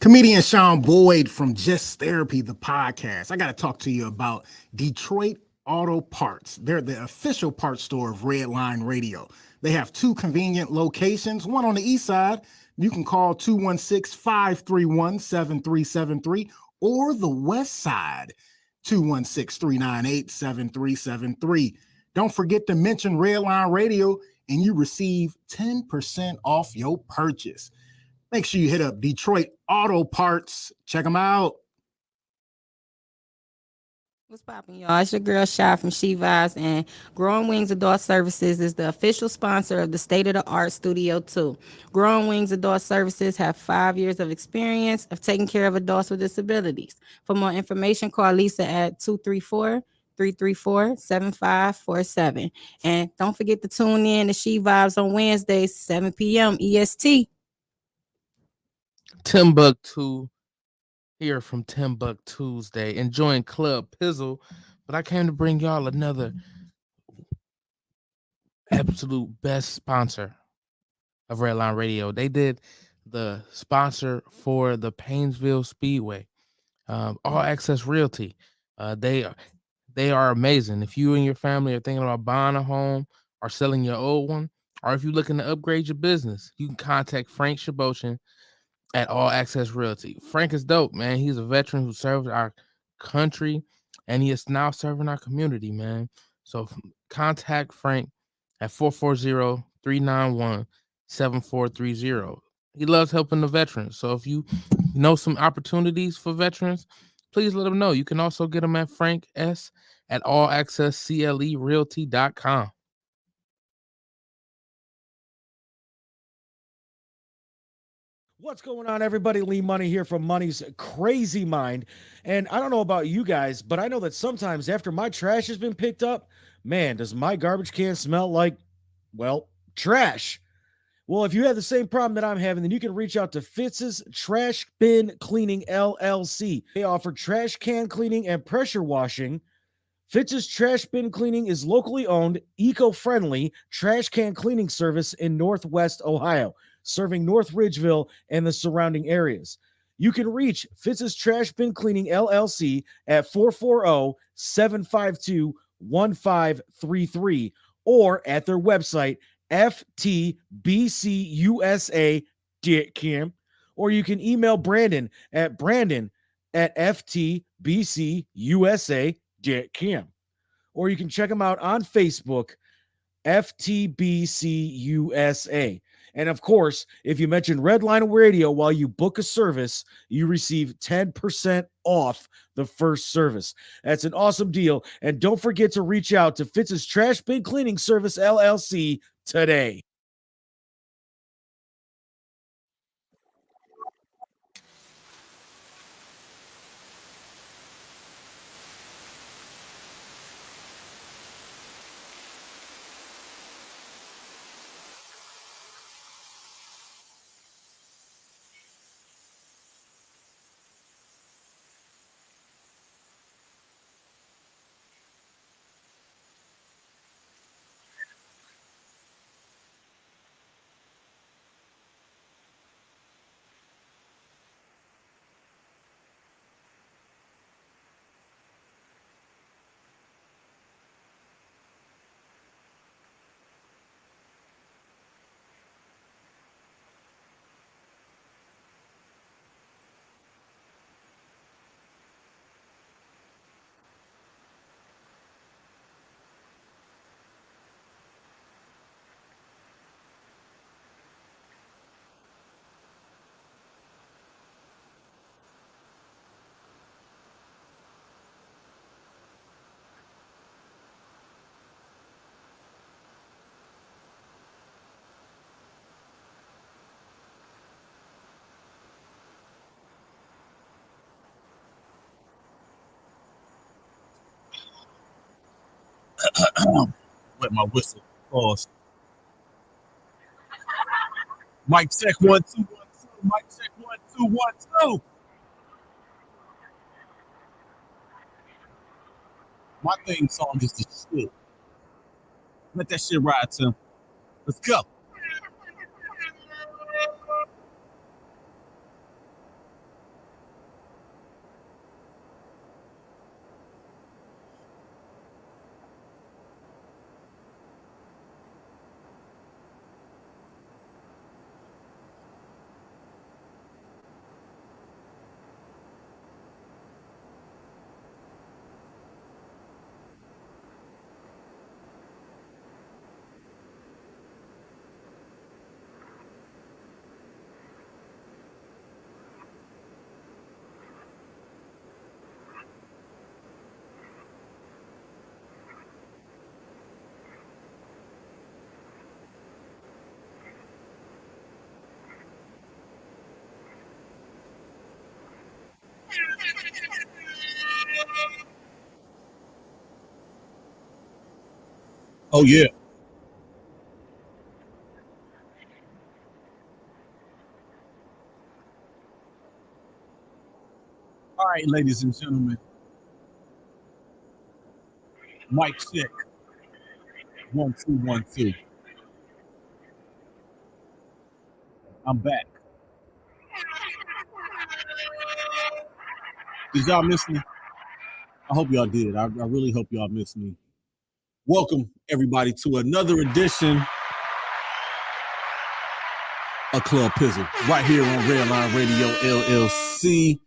Comedian Sean Boyd from Just Therapy, the podcast. I got to talk to you about Detroit Auto Parts. They're the official parts store of Redline Radio. They have two convenient locations, one on the east side. You can call 216-531-7373, or the west side, 216-398-7373. Don't forget to mention Redline Radio and you receive 10% off your purchase. Make sure you hit up Detroit Auto Parts. Check them out. What's poppin', y'all? It's your girl Shy from She Vibes, and Growing Wings Adult Services is the official sponsor of the State of the Art Studio 2. Growing Wings Adult Services have 5 years of experience of taking care of adults with disabilities. For more information, call Lisa at 234-334-7547. And don't forget to tune in to She Vibes on Wednesdays, 7 p.m. EST. Timbuktu here from Timbuk Tuesday, enjoying Club Pizzle, but I came to bring y'all another absolute best sponsor of Redline Radio. They did the sponsor for the Painesville Speedway, All Access Realty. They are amazing. If you and your family are thinking about buying a home or selling your old one, or if you're looking to upgrade your business, you can contact Frank Shabochin at All Access Realty. Frank is dope, man. He's a veteran who served our country, and he is now serving our community, man. So contact Frank at 440-391-7430. He loves helping the veterans. So if you know some opportunities for veterans, please let him know. You can also get him at Frank S at allaccessclerealty.com. What's going on, everybody? Lee Money here from Money's Crazy Mind. And I don't know about you guys, but I know that sometimes after my trash has been picked up, man, does my garbage can smell like, well, trash. Well, if you have the same problem that I'm having, then you can reach out to Fitz's Trash Bin Cleaning LLC. They offer trash can cleaning and pressure washing. Fitz's Trash Bin Cleaning is locally owned, eco-friendly trash can cleaning service in Northwest Ohio, serving North Ridgeville and the surrounding areas. You can reach Fitz's Trash Bin Cleaning LLC at 440-752-1533 or at their website, ftbcusa.com, or you can email Brandon at ftbcusa.com, or you can check them out on Facebook, FTBCUSA. And of course, if you mention Redline Radio while you book a service, you receive 10% off the first service. That's an awesome deal. And don't forget to reach out to Fitz's Trash Bin Cleaning Service LLC today. Wet my whistle. Pause. Mic check 1 2 1 2. Mic check 1 2 1 2. My theme song is the shit. Let that shit ride, Tim. Let's go. Oh, yeah. All right, ladies and gentlemen. Mic check. 1, 2, 1, 2. I'm back. Did y'all miss me? I hope y'all did. I really hope y'all missed me. Welcome, everybody, to another edition of Club Pizzle, right here on Redline Radio LLC.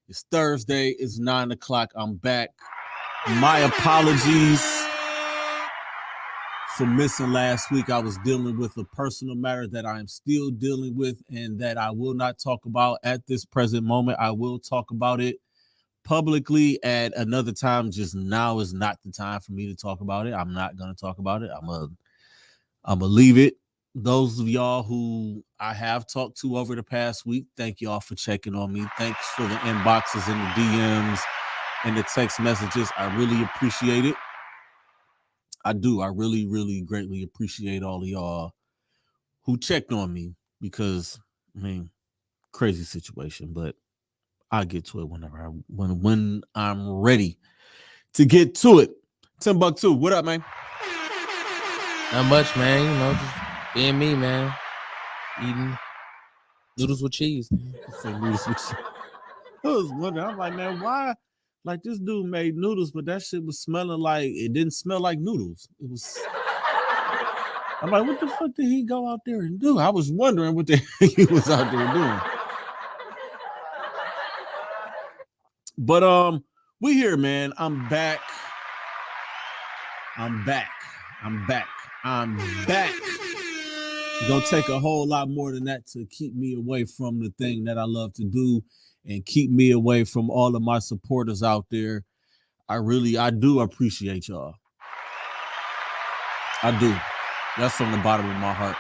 It's Thursday. It's 9 o'clock. I'm back. My apologies for missing last week. I was dealing with a personal matter that I am still dealing with and that I will not talk about at this present moment. I will talk about it publicly at another time. Just now is not the time for me to talk about it. I'm not going to talk about it. I'm gonna leave it. Those of y'all who I have talked to over the past week, thank y'all for checking on me. Thanks for the inboxes and the DMs and the text messages. I really appreciate it. I do. I really, really greatly appreciate all of y'all who checked on me because, I mean, crazy situation, but I'll get to it whenever when I'm ready to get to it. Timbuktu, what up, man? Not much, man. You know, just being me, man. Eating noodles with cheese. I was wondering, I'm like, man, why? Like, this dude made noodles, but that shit was smelling like, it didn't smell like noodles. It was, I'm like, what the fuck did he go out there and do? I was wondering what the heck he was out there doing. But we here, man. I'm back. It's gonna take a whole lot more than that to keep me away from the thing that I love to do and keep me away from all of my supporters out there. I do appreciate y'all. I do. That's from the bottom of my heart.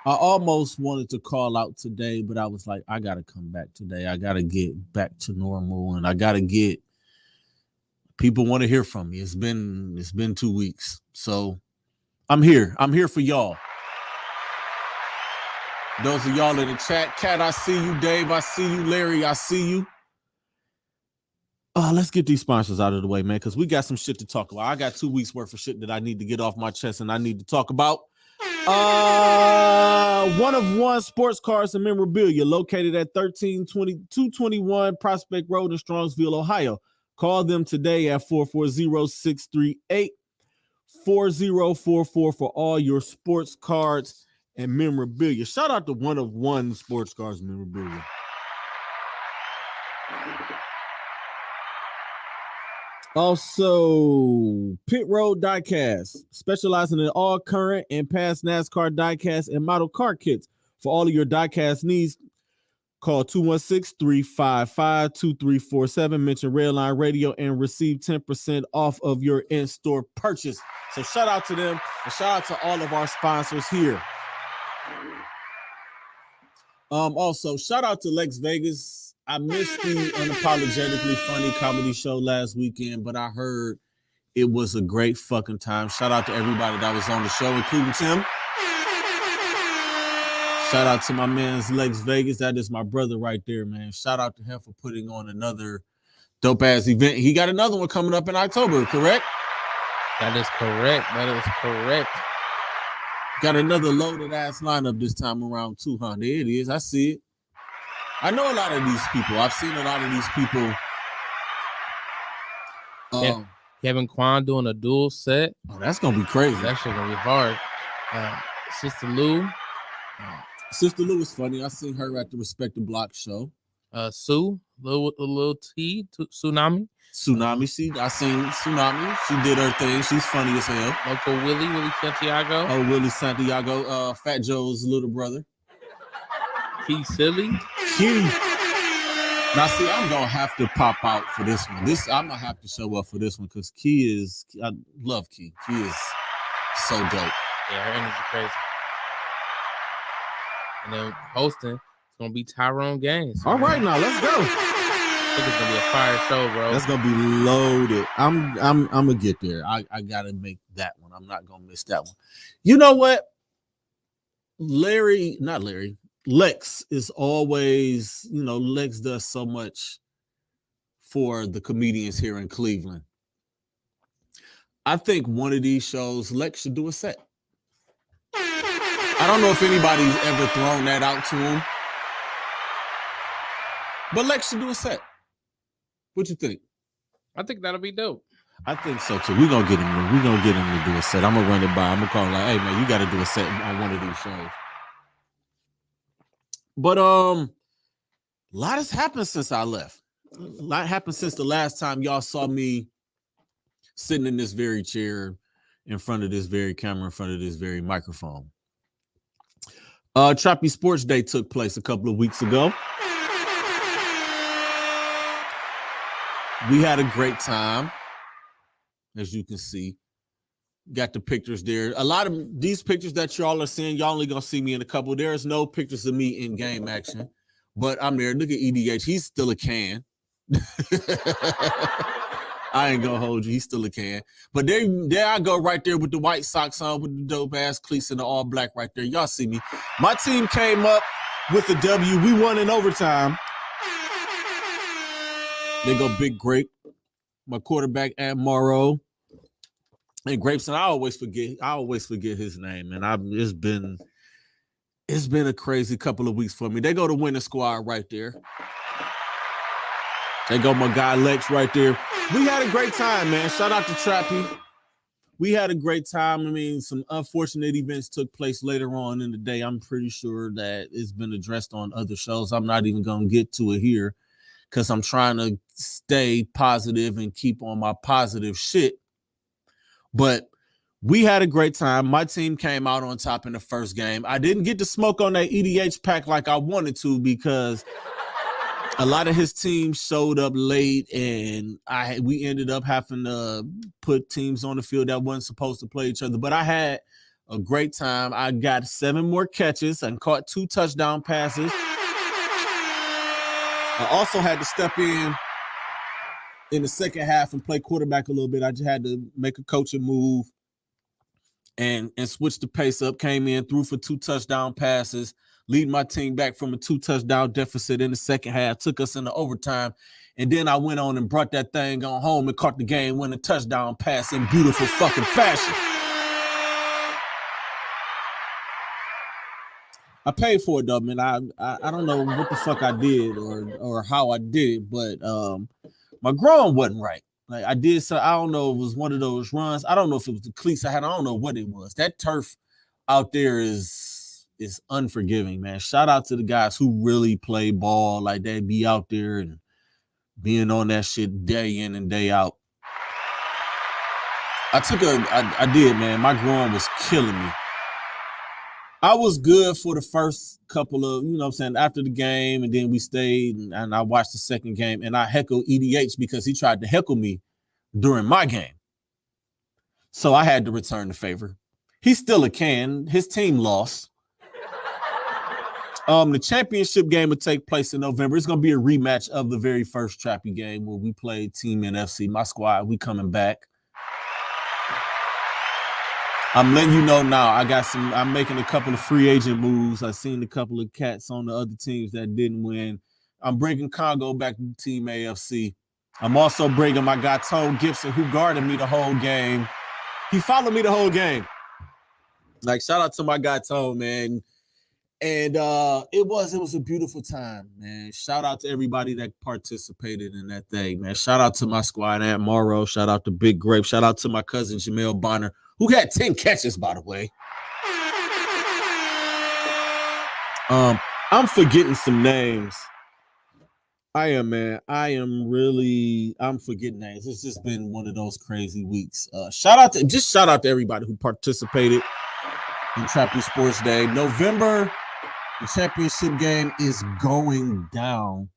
I almost wanted to call out today, but I was like, I gotta come back today. I gotta get back to normal, and I gotta get people want to hear from me. It's been 2 weeks, so I'm here. I'm here for y'all. Those of y'all in the chat, Kat, I see you. Dave, I see you. Larry, I see you. Let's get these sponsors out of the way, man, because we got some shit to talk about. I got 2 weeks worth of shit that I need to get off my chest and I need to talk about. One of One Sports Cars and Memorabilia, located at 221 Prospect Road in Strongsville, Ohio. Call them today at 440-638-4044 for all your sports cards and memorabilia. Shout out to One of One Sports Cars and Memorabilia. Also, Pit Road Diecast, specializing in all current and past NASCAR diecast and model car kits. For all of your diecast needs, call 216-355-2347, mention Redline Radio, and receive 10% off of your in-store purchase. So shout out to them, and shout out to all of our sponsors here. Also, shout out to Lex Vegas. I missed the Unapologetically Funny comedy show last weekend, but I heard it was a great fucking time. Shout out to everybody that was on the show, including Tim. Shout out to my man's Lex Vegas. That is my brother right there, man. Shout out to him for putting on another dope-ass event. He got another one coming up in October, correct? That is correct. Got another loaded-ass lineup this time around, too, huh? There it is. I see it. I know a lot of these people. I've seen a lot of these people. Kevin Kwan doing a dual set. Oh, that's going to be crazy. That shit going to be hard. Sister Lou. Sister Lou is funny. I seen her at the Respect the Block show. Sue, little T, Tsunami. I seen Tsunami. She did her thing. She's funny as hell. Local Willie Santiago. Oh, Willie Santiago. Fat Joe's little brother. Key Silly. Key. Now, see, I'm going to have to pop out for this one. I'm going to have to show up for this one because I love Key. Key is so dope. Yeah, her energy crazy. And then hosting, it's going to be Tyrone Gaines. All right, now, let's go. I think it's gonna be a fire show, bro. That's gonna be loaded. I'm gonna get there. I gotta make that one. I'm not gonna miss that one. You know what? Lex is always, Lex does so much for the comedians here in Cleveland. I think one of these shows, Lex should do a set. I don't know if anybody's ever thrown that out to him, but Lex should do a set. What you think? I think that'll be dope. I think so too. We're gonna get him to do a set. I'm gonna run it by. I'm gonna call him like, hey man, you gotta do a set on one of these shows. But a lot has happened since I left. A lot happened since the last time y'all saw me sitting in this very chair, in front of this very camera, in front of this very microphone. Trappy Sports Day took place a couple of weeks ago. We had a great time, as you can see. Got the pictures there. A lot of these pictures that y'all are seeing, y'all only gonna see me in a couple. There's no pictures of me in game action, but I'm there. Look at EDH. He's still a can. I ain't gonna hold you. He's still a can. But there I go right there with the white socks on, with the dope ass cleats and the all black right there. Y'all see me. My team came up with the W. We won in overtime. They go Big Grape, my quarterback, and Morrow. And Grapes, and I always forget his name. And it's been a crazy couple of weeks for me. They go to winning squad right there. They go my guy Lex right there. We had a great time, man. Shout out to Trappy. We had a great time. I mean, some unfortunate events took place later on in the day. I'm pretty sure that it's been addressed on other shows. I'm not even going to get to it here because I'm trying to stay positive and keep on my positive shit. But we had a great time. My team came out on top in the first game. I didn't get to smoke on that EDH pack like I wanted to because a lot of his team showed up late, and we ended up having to put teams on the field that wasn't supposed to play each other. But I had a great time. I got 7 more catches and caught 2 touchdown passes. I also had to step in the second half and play quarterback a little bit. I just had to make a coaching move and switch the pace up. Came in, threw for 2 touchdown passes, lead my team back from a 2 touchdown deficit in the second half, took us into overtime. And then I went on and brought that thing on home and caught the game winning touchdown pass in beautiful fucking fashion. I paid for it though, man. I don't know what the fuck I did or how I did it, but my groin wasn't right. Like I did, so I don't know if it was one of those runs. I don't know if it was the cleats I had. I don't know what it was. That turf out there is unforgiving, man. Shout out to the guys who really play ball, like they be out there and being on that shit day in and day out. I did, man. My groin was killing me. I was good for the first couple of, you know what I'm saying, after the game, and then we stayed and I watched the second game, and I heckled EDH because he tried to heckle me during my game. So I had to return the favor. He's still a can. His team lost. The championship game will take place in November. It's going to be a rematch of the very first Trappy game where we played Team NFC. My squad, we coming back. I'm letting you know now. I'm making a couple of free agent moves. I've seen a couple of cats on the other teams that didn't win. I'm bringing Congo back to Team AFC. I'm also bringing my guy Tone Gibson, who guarded me the whole game. He followed me the whole game. Like, shout out to my guy Tone, man. And it was a beautiful time, man. Shout out to everybody that participated in that thing, man. Shout out to my squad, Aunt Morrow. Shout out to Big Grape. Shout out to my cousin Jamel Bonner, who had 10 catches, by the way. I'm forgetting some names. I am, man. I'm forgetting names. It's just been one of those crazy weeks. Shout out to everybody who participated in Trappy Sports Day. November, the championship game is going down.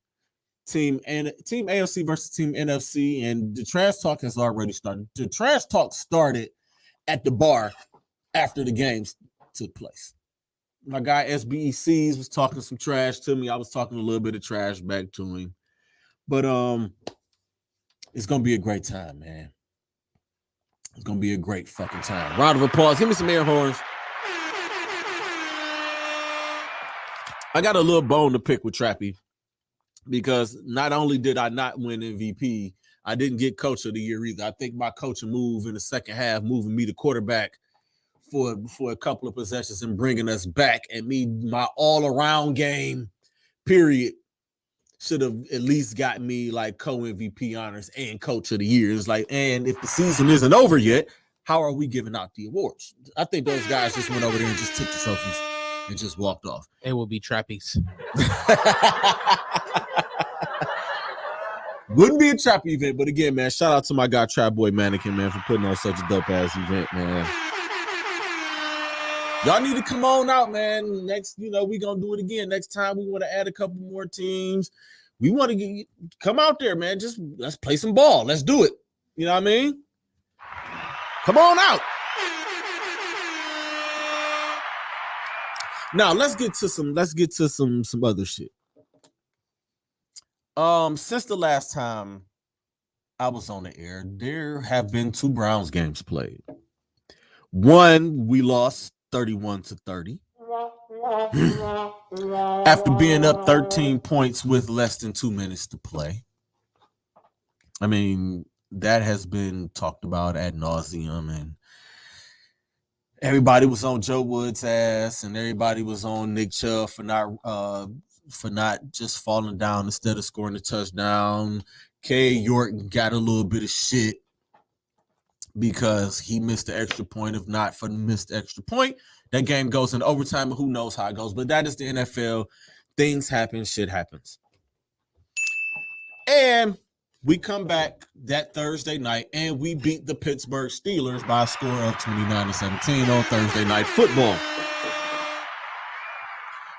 Team AFC versus Team NFC, and the trash talk has already started. The trash talk started at the bar after the games took place. My guy SBECs was talking some trash to me. I was talking a little bit of trash back to him. But it's gonna be a great time, man. It's gonna be a great fucking time. Round of applause. Give me some air horns. I got a little bone to pick with Trappy because not only did I not win MVP, I didn't get coach of the year either. I think my coaching move in the second half, moving me to quarterback for a couple of possessions and bringing us back, and my all-around game, period, should have at least got me like co-MVP honors and coach of the year. It's like, and if the season isn't over yet, how are we giving out the awards? I think those guys just went over there and just took the trophies and just walked off. They will be Trappies. Wouldn't be a trap event, but again, man, shout out to my guy Trap Boy Mannequin, man, for putting on such a dope ass event, man. Y'all need to come on out, man. Next, we gonna do it again. Next time we want to add a couple more teams. We want to come out there, man. Just let's play some ball. Let's do it. You know what I mean? Come on out. Now let's get to some other shit. Since the last time I was on the air, there have been 2 Browns games played. One, we lost 31-30. After being up 13 points with less than 2 minutes to play. I mean, that has been talked about ad nauseum, and everybody was on Joe Wood's ass, and everybody was on Nick Chubb for not just falling down instead of scoring a touchdown. K. York got a little bit of shit because he missed the extra point. If not for the missed extra point, that game goes in overtime, and who knows how it goes. But that is the NFL. Things happen. Shit happens. And we come back that Thursday night, and we beat the Pittsburgh Steelers by a score of 29-17 on Thursday Night Football.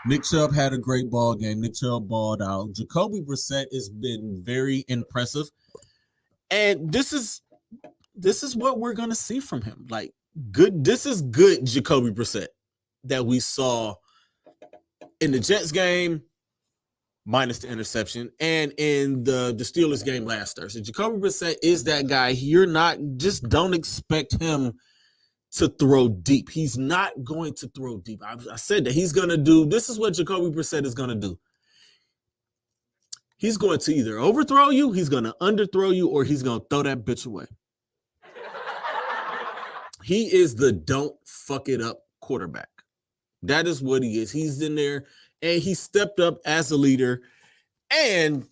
Nick Chubb had a great ball game. Nick Chubb balled out. Jacoby Brissett has been very impressive. And this is what we're going to see from him. Like, good. This is good Jacoby Brissett that we saw in the Jets game, minus the interception, and in the Steelers game last Thursday. Jacoby Brissett is that guy. Don't expect him to throw deep. He's not going to throw deep. I said that he's going to do, this is what Jacoby Brissett is going to do. He's going to either overthrow you, he's going to underthrow you, or he's going to throw that bitch away. He is the don't fuck it up quarterback. That is what he is. He's in there, and he stepped up as a leader. And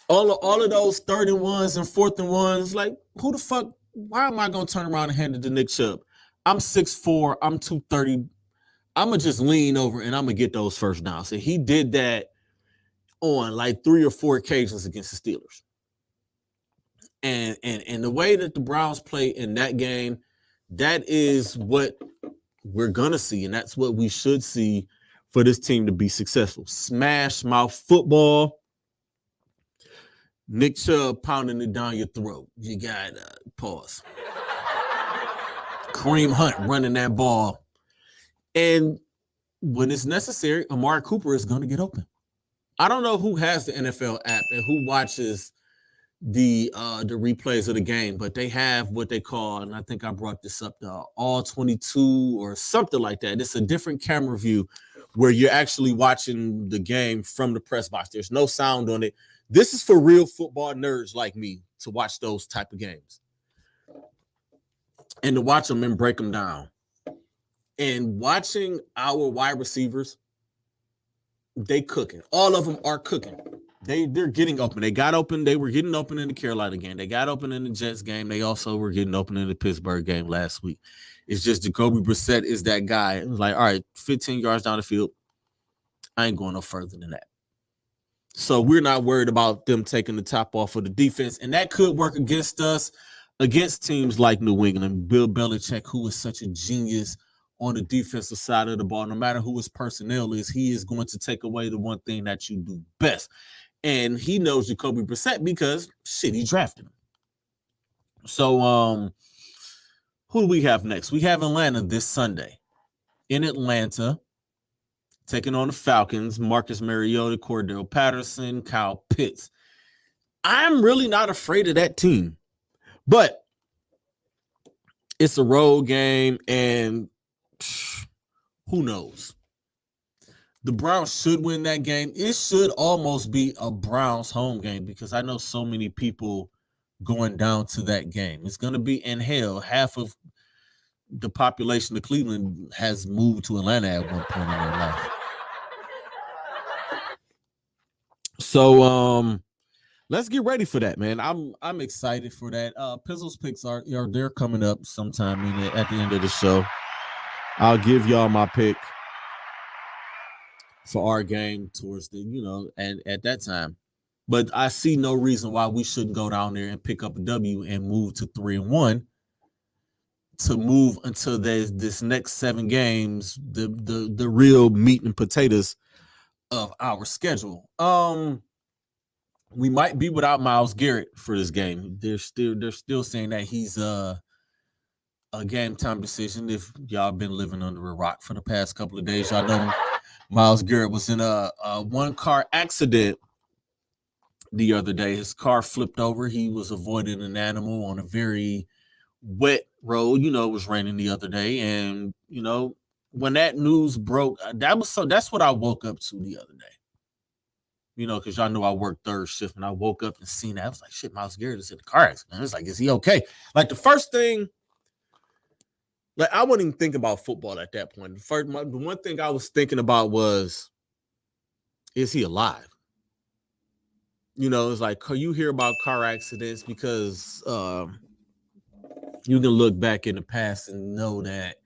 all of those 3rd and 1s and 4th and 1s, like, who the fuck? Why am I going to turn around and hand it to Nick Chubb? I'm 6'4", I'm 230. I'm going to just lean over, and I'm going to get those first downs. And he did that on like 3 or 4 occasions against the Steelers. And the way that the Browns play in that game, that is what we're going to see, and that's what we should see for this team to be successful. Smash mouth football. Nick Chubb pounding it down your throat. You got pause. Kareem Hunt running that ball. And when it's necessary, Amari Cooper is going to get open. I don't know who has the NFL app and who watches the replays of the game, but they have what they call, and I think I brought this up, the all 22 or something like that. It's a different camera view where you're actually watching the game from the press box. There's no sound on it. This is for real football nerds like me to watch those type of games and to watch them and break them down. And watching our wide receivers, they cooking. All of them are cooking. They're getting open. They got open. They were getting open in the Carolina game. They got open in the Jets game. They also were getting open in the Pittsburgh game last week. It's just Jacoby Brissett is that guy. It was like, all right, 15 yards down the field. I ain't going no further than that. So we're not worried about them taking the top off of the defense. And that could work against us, against teams like New England. Bill Belichick, who is such a genius on the defensive side of the ball, no matter who his personnel is, he is going to take away the one thing that you do best. And he knows Jacoby Brissett because, shit, he drafted him. So who do we have next? We have Atlanta this Sunday. In Atlanta, taking on the Falcons. Marcus Mariota, Cordell Patterson, Kyle Pitts. I'm really not afraid of that team, but it's a road game, and who knows? The Browns should win that game. It should almost be a Browns home game because I know so many people going down to that game. It's going to be in hell. Half of the population of Cleveland has moved to Atlanta at one point in their life. So let's get ready for that, man. I'm excited for that. Pizzle's picks are they're coming up sometime at the end of the show. I'll give y'all my pick for our game towards the, and at that time. But I see no reason why we shouldn't go down there and pick up a W and move to 3-1 to move until there's this next 7 games, the real meat and potatoes of our schedule. We might be without Myles Garrett for this game. They're still saying that he's a game time decision. If y'all been living under a rock for the past couple of days, y'all know Myles Garrett was in a one-car accident the other day. His car flipped over. He was avoiding an animal on a very wet road. It was raining the other day. And, when that news broke, that's what I woke up to the other day. Because y'all know I work third shift, and I woke up and seen that. I was like, shit, Myles Garrett is in a car accident. It's like, is he okay? Like, the first thing, like, I wouldn't even think about football at that point. The one thing I was thinking about was, is he alive? It's like, you hear about car accidents because you can look back in the past and know that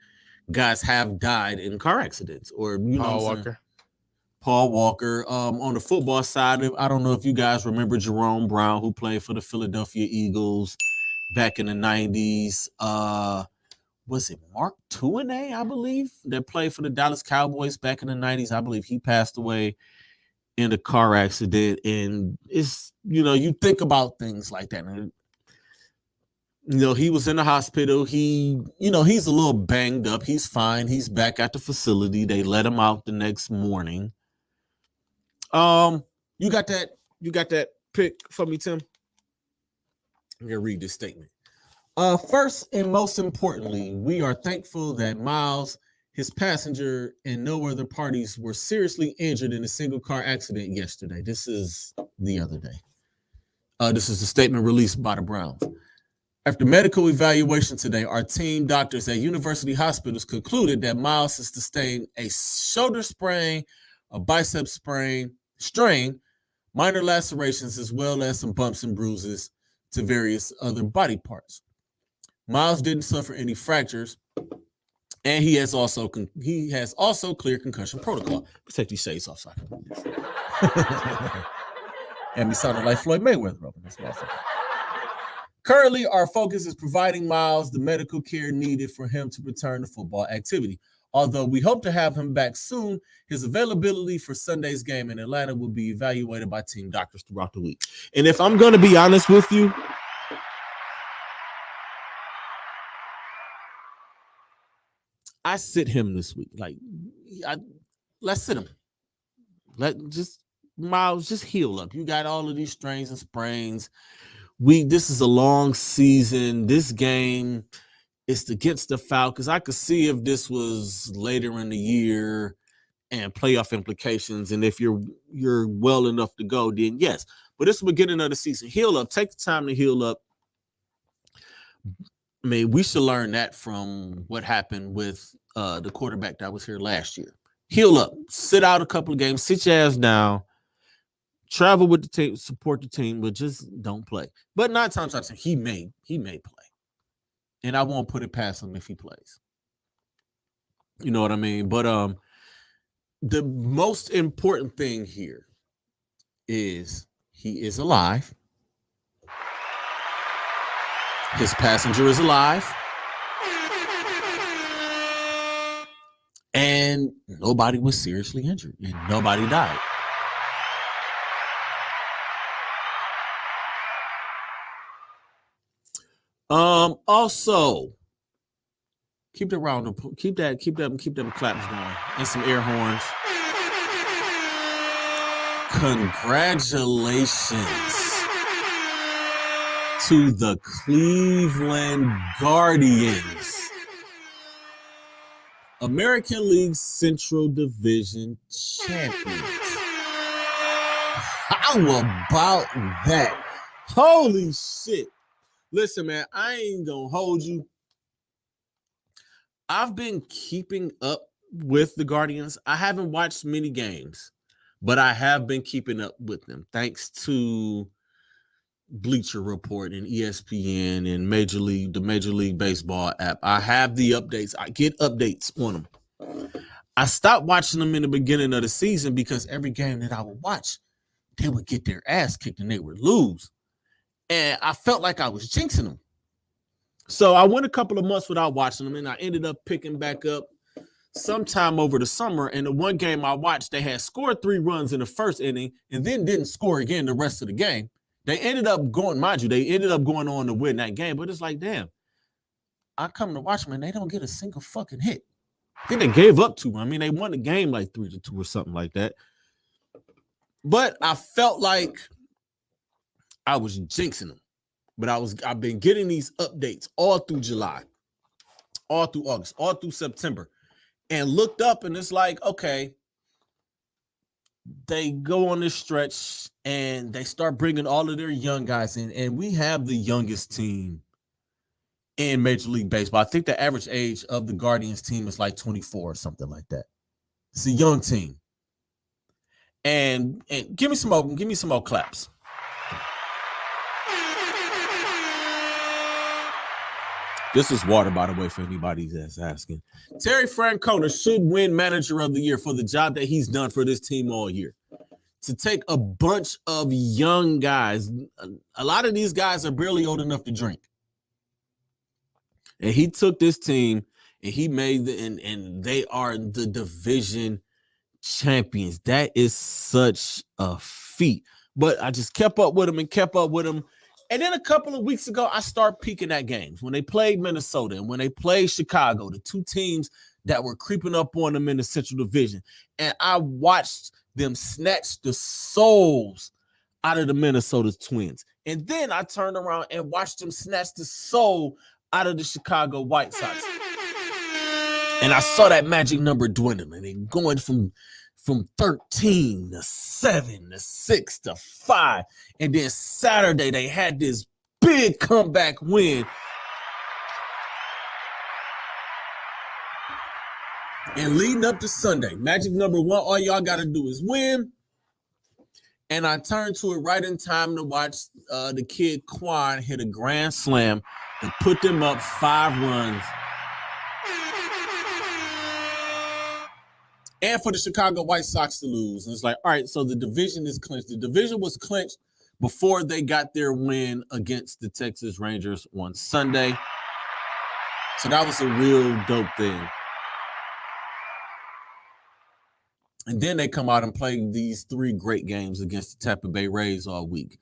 guys have died in car accidents. Or, Paul Walker. On the football side, I don't know if you guys remember Jerome Brown, who played for the Philadelphia Eagles back in the 90s. Was it Mark Tuinei, I believe, that played for the Dallas Cowboys back in the 90s? I believe he passed away in a car accident. And it's, you think about things like that. And, he was in the hospital. He's a little banged up. He's fine. He's back at the facility. They let him out the next morning. You got that pick for me, Tim? I'm gonna read this statement. First and most importantly, we are thankful that Myles, his passenger, and no other parties were seriously injured in a single car accident yesterday. This is the other day. This is a statement released by the Browns. After medical evaluation today, our team doctors at university hospitals concluded that Myles has sustained a shoulder sprain, a bicep strain, minor lacerations, as well as some bumps and bruises to various other body parts. Myles didn't suffer any fractures, and he has also cleared concussion protocol. Let's take these shades off so I can read this. And we sounded like Floyd Mayweather up in this motherfucker. Currently, our focus is providing Myles the medical care needed for him to return to football activity. Although we hope to have him back soon, his availability for Sunday's game in Atlanta will be evaluated by team doctors throughout the week. And if I'm going to be honest with you, I sit him this week. Like, let's sit him. Myles, just heal up. You got all of these strains and sprains. This is a long season. This game is against the Falcons. I could see if this was later in the year and playoff implications, and if you're well enough to go, then yes. But this is the beginning of the season. Heal up. Take the time to heal up. I mean, we should learn that from what happened with the quarterback that was here last year. Heal up. Sit out a couple of games. Sit your ass down. Travel with the team. Support the team, but just don't play. But 9 times out of 10, he may play. And I won't put it past him if he plays. You know what I mean? But the most important thing here is he is alive. His passenger is alive. And nobody was seriously injured. And nobody died. Also, keep them claps going and some air horns. Congratulations to the Cleveland Guardians, American League Central Division champions. How about that? Holy shit. Listen, man, I ain't gonna hold you. I've been keeping up with the Guardians. I haven't watched many games, but I have been keeping up with them thanks to Bleacher Report and ESPN and the Major League Baseball app. I have the updates. I get updates on them. I stopped watching them in the beginning of the season because every game that I would watch, they would get their ass kicked and they would lose. And I felt like I was jinxing them. So I went a couple of months without watching them, and I ended up picking back up sometime over the summer. And the one game I watched, they had scored 3 runs in the first inning and then didn't score again the rest of the game. They ended up going, mind you, they ended up going on to win that game. But it's like, damn, I come to watch them and they don't get a single fucking hit. I think they gave up 2. I mean, they won the game like 3-2 or something like that. But I felt like I was jinxing them. But I've been getting these updates all through July, all through August, all through September, and looked up and it's like, okay, they go on this stretch and they start bringing all of their young guys in, and we have the youngest team in Major League Baseball. I think the average age of the Guardians team is like 24 or something like that. It's a young team. And give me some more claps. This is water, by the way, for anybody that's asking. Terry Francona should win Manager of the Year for the job that he's done for this team all year. To take a bunch of young guys, a lot of these guys are barely old enough to drink. And he took this team and he made and they are the division champions. That is such a feat. But I just kept up with them. And then a couple of weeks ago, I started peeking at games when they played Minnesota and when they played Chicago, the 2 teams that were creeping up on them in the Central Division. And I watched them snatch the souls out of the Minnesota Twins. And then I turned around and watched them snatch the soul out of the Chicago White Sox. And I saw that magic number dwindling and going from 13 to 7 to 6 to 5. And then Saturday, they had this big comeback win. And leading up to Sunday, magic number 1, all y'all got to do is win. And I turned to it right in time to watch the kid Quan hit a grand slam and put them up 5 runs. And for the Chicago White Sox to lose. And it's like, all right, so the division is clinched. The division was clinched before they got their win against the Texas Rangers on Sunday. So that was a real dope thing. And then they come out and play these 3 great games against the Tampa Bay Rays all week.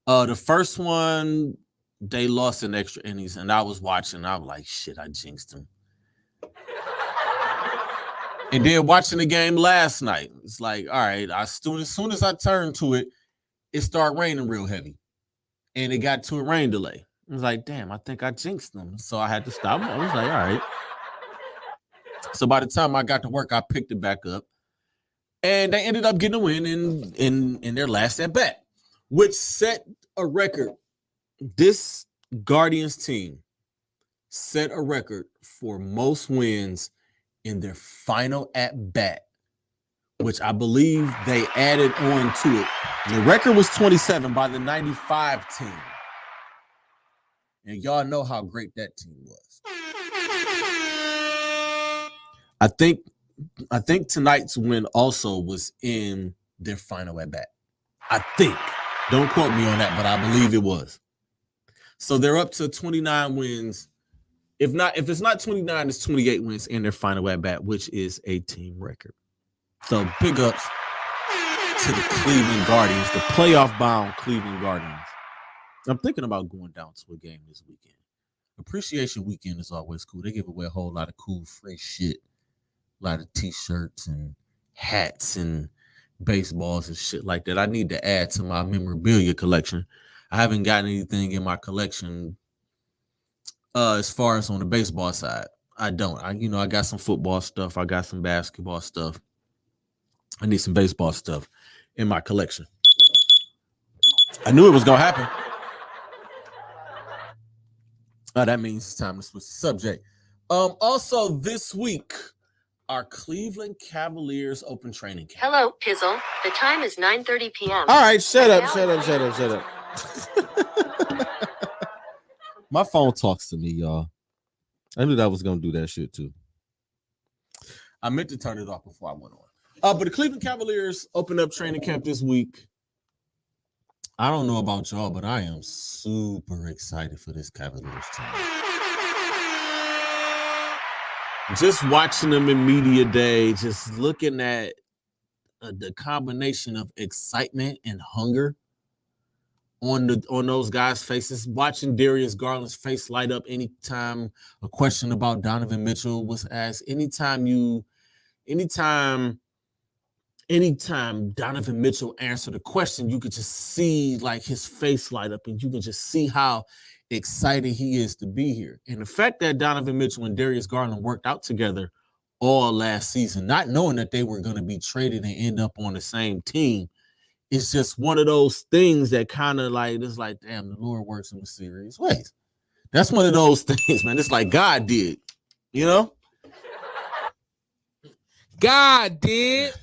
The first one, they lost in extra innings, and I was watching. I was like, shit, I jinxed them. And then watching the game last night, it's like, all right, as soon as I turned to it, it started raining real heavy. And it got to a rain delay. I was like, damn, I think I jinxed them. So I had to stop. I was like, all right. So by the time I got to work, I picked it back up. And they ended up getting a win in their last at bat, which set a record. This Guardians team set a record for most wins in their final at bat, which I believe they added on to it. The record was 27 by the 95 team. And y'all know how great that team was. I think tonight's win also was in their final at bat. I think. Don't quote me on that, but I believe it was. So they're up to 29 wins. If it's not 29, it's 28 wins in their final at bat, which is a team record. So big ups to the Cleveland Guardians, the playoff bound Cleveland Guardians. I'm thinking about going down to a game this weekend. Appreciation weekend is always cool. They give away a whole lot of cool, fresh shit. A lot of t-shirts and hats and baseballs and shit like that. I need to add to my memorabilia collection. I haven't gotten anything in my collection as far as on the baseball side. I don't. I got some football stuff. I got some basketball stuff. I need some baseball stuff in my collection. I knew it was gonna happen. Oh, that means it's time to switch the subject. Also this week, our Cleveland Cavaliers open training camp. Hello, Pizzle. The time is 9:30 p.m. All right, shut up. My phone talks to me, y'all. I knew that was gonna do that shit too. I meant to turn it off before I went on. But the Cleveland Cavaliers opened up training camp this week. I don't know about y'all, but I am super excited for this Cavaliers team. Just watching them in media day, just looking at the combination of excitement and hunger on those guys' faces, watching Darius Garland's face light up anytime a question about Donovan Mitchell was asked, anytime Donovan Mitchell answered a question, you could just see like his face light up, and you can just see how excited he is to be here. And the fact that Donovan Mitchell and Darius Garland worked out together all last season, not knowing that they were going to be traded and end up on the same team, is just one of those things that kind of like, it's like, damn, the Lord works in mysterious ways. That's one of those things, man. It's like God did, you know? God did.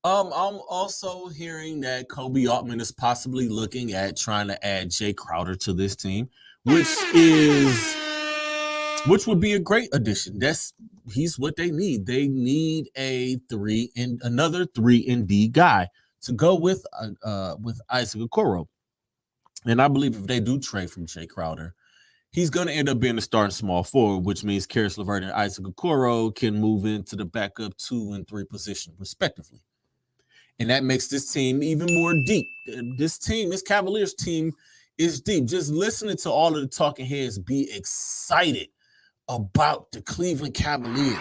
I'm also hearing that Kobe Altman is possibly looking at trying to add Jay Crowder to this team, which would be a great addition. He's what they need. They need another 3-and-D guy to go with Isaac Okoro. And I believe if they do trade from Jay Crowder, he's going to end up being the starting small forward, which means Karis LeVert and Isaac Okoro can move into the backup 2 and 3 position, respectively. And that makes this team even more deep. This Cavaliers team is deep. Just listening to all of the talking heads be excited about the Cleveland Cavaliers.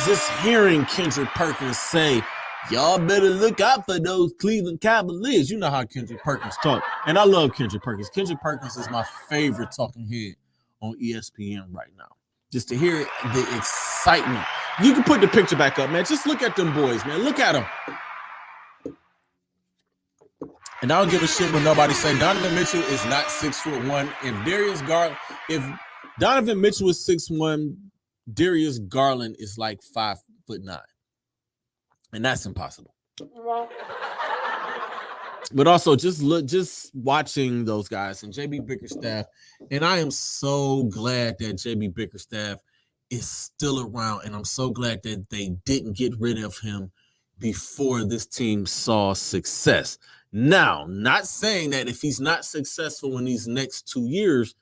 Just hearing Kendrick Perkins say, y'all better look out for those Cleveland Cavaliers. You know how Kendrick Perkins talk. And I love Kendrick Perkins. Kendrick Perkins is my favorite talking head on ESPN right now. Just to hear the excitement. You can put the picture back up, man. Just look at them boys, man. Look at them. And I don't give a shit when nobody say Donovan Mitchell is not 6'1". If Donovan Mitchell is 6'1", Darius Garland is like 5'9". And that's impossible. But also just watching those guys and JB Bickerstaff, and I am so glad that JB Bickerstaff is still around, and I'm so glad that they didn't get rid of him before this team saw success. Now, not saying that if he's not successful in these next 2 years,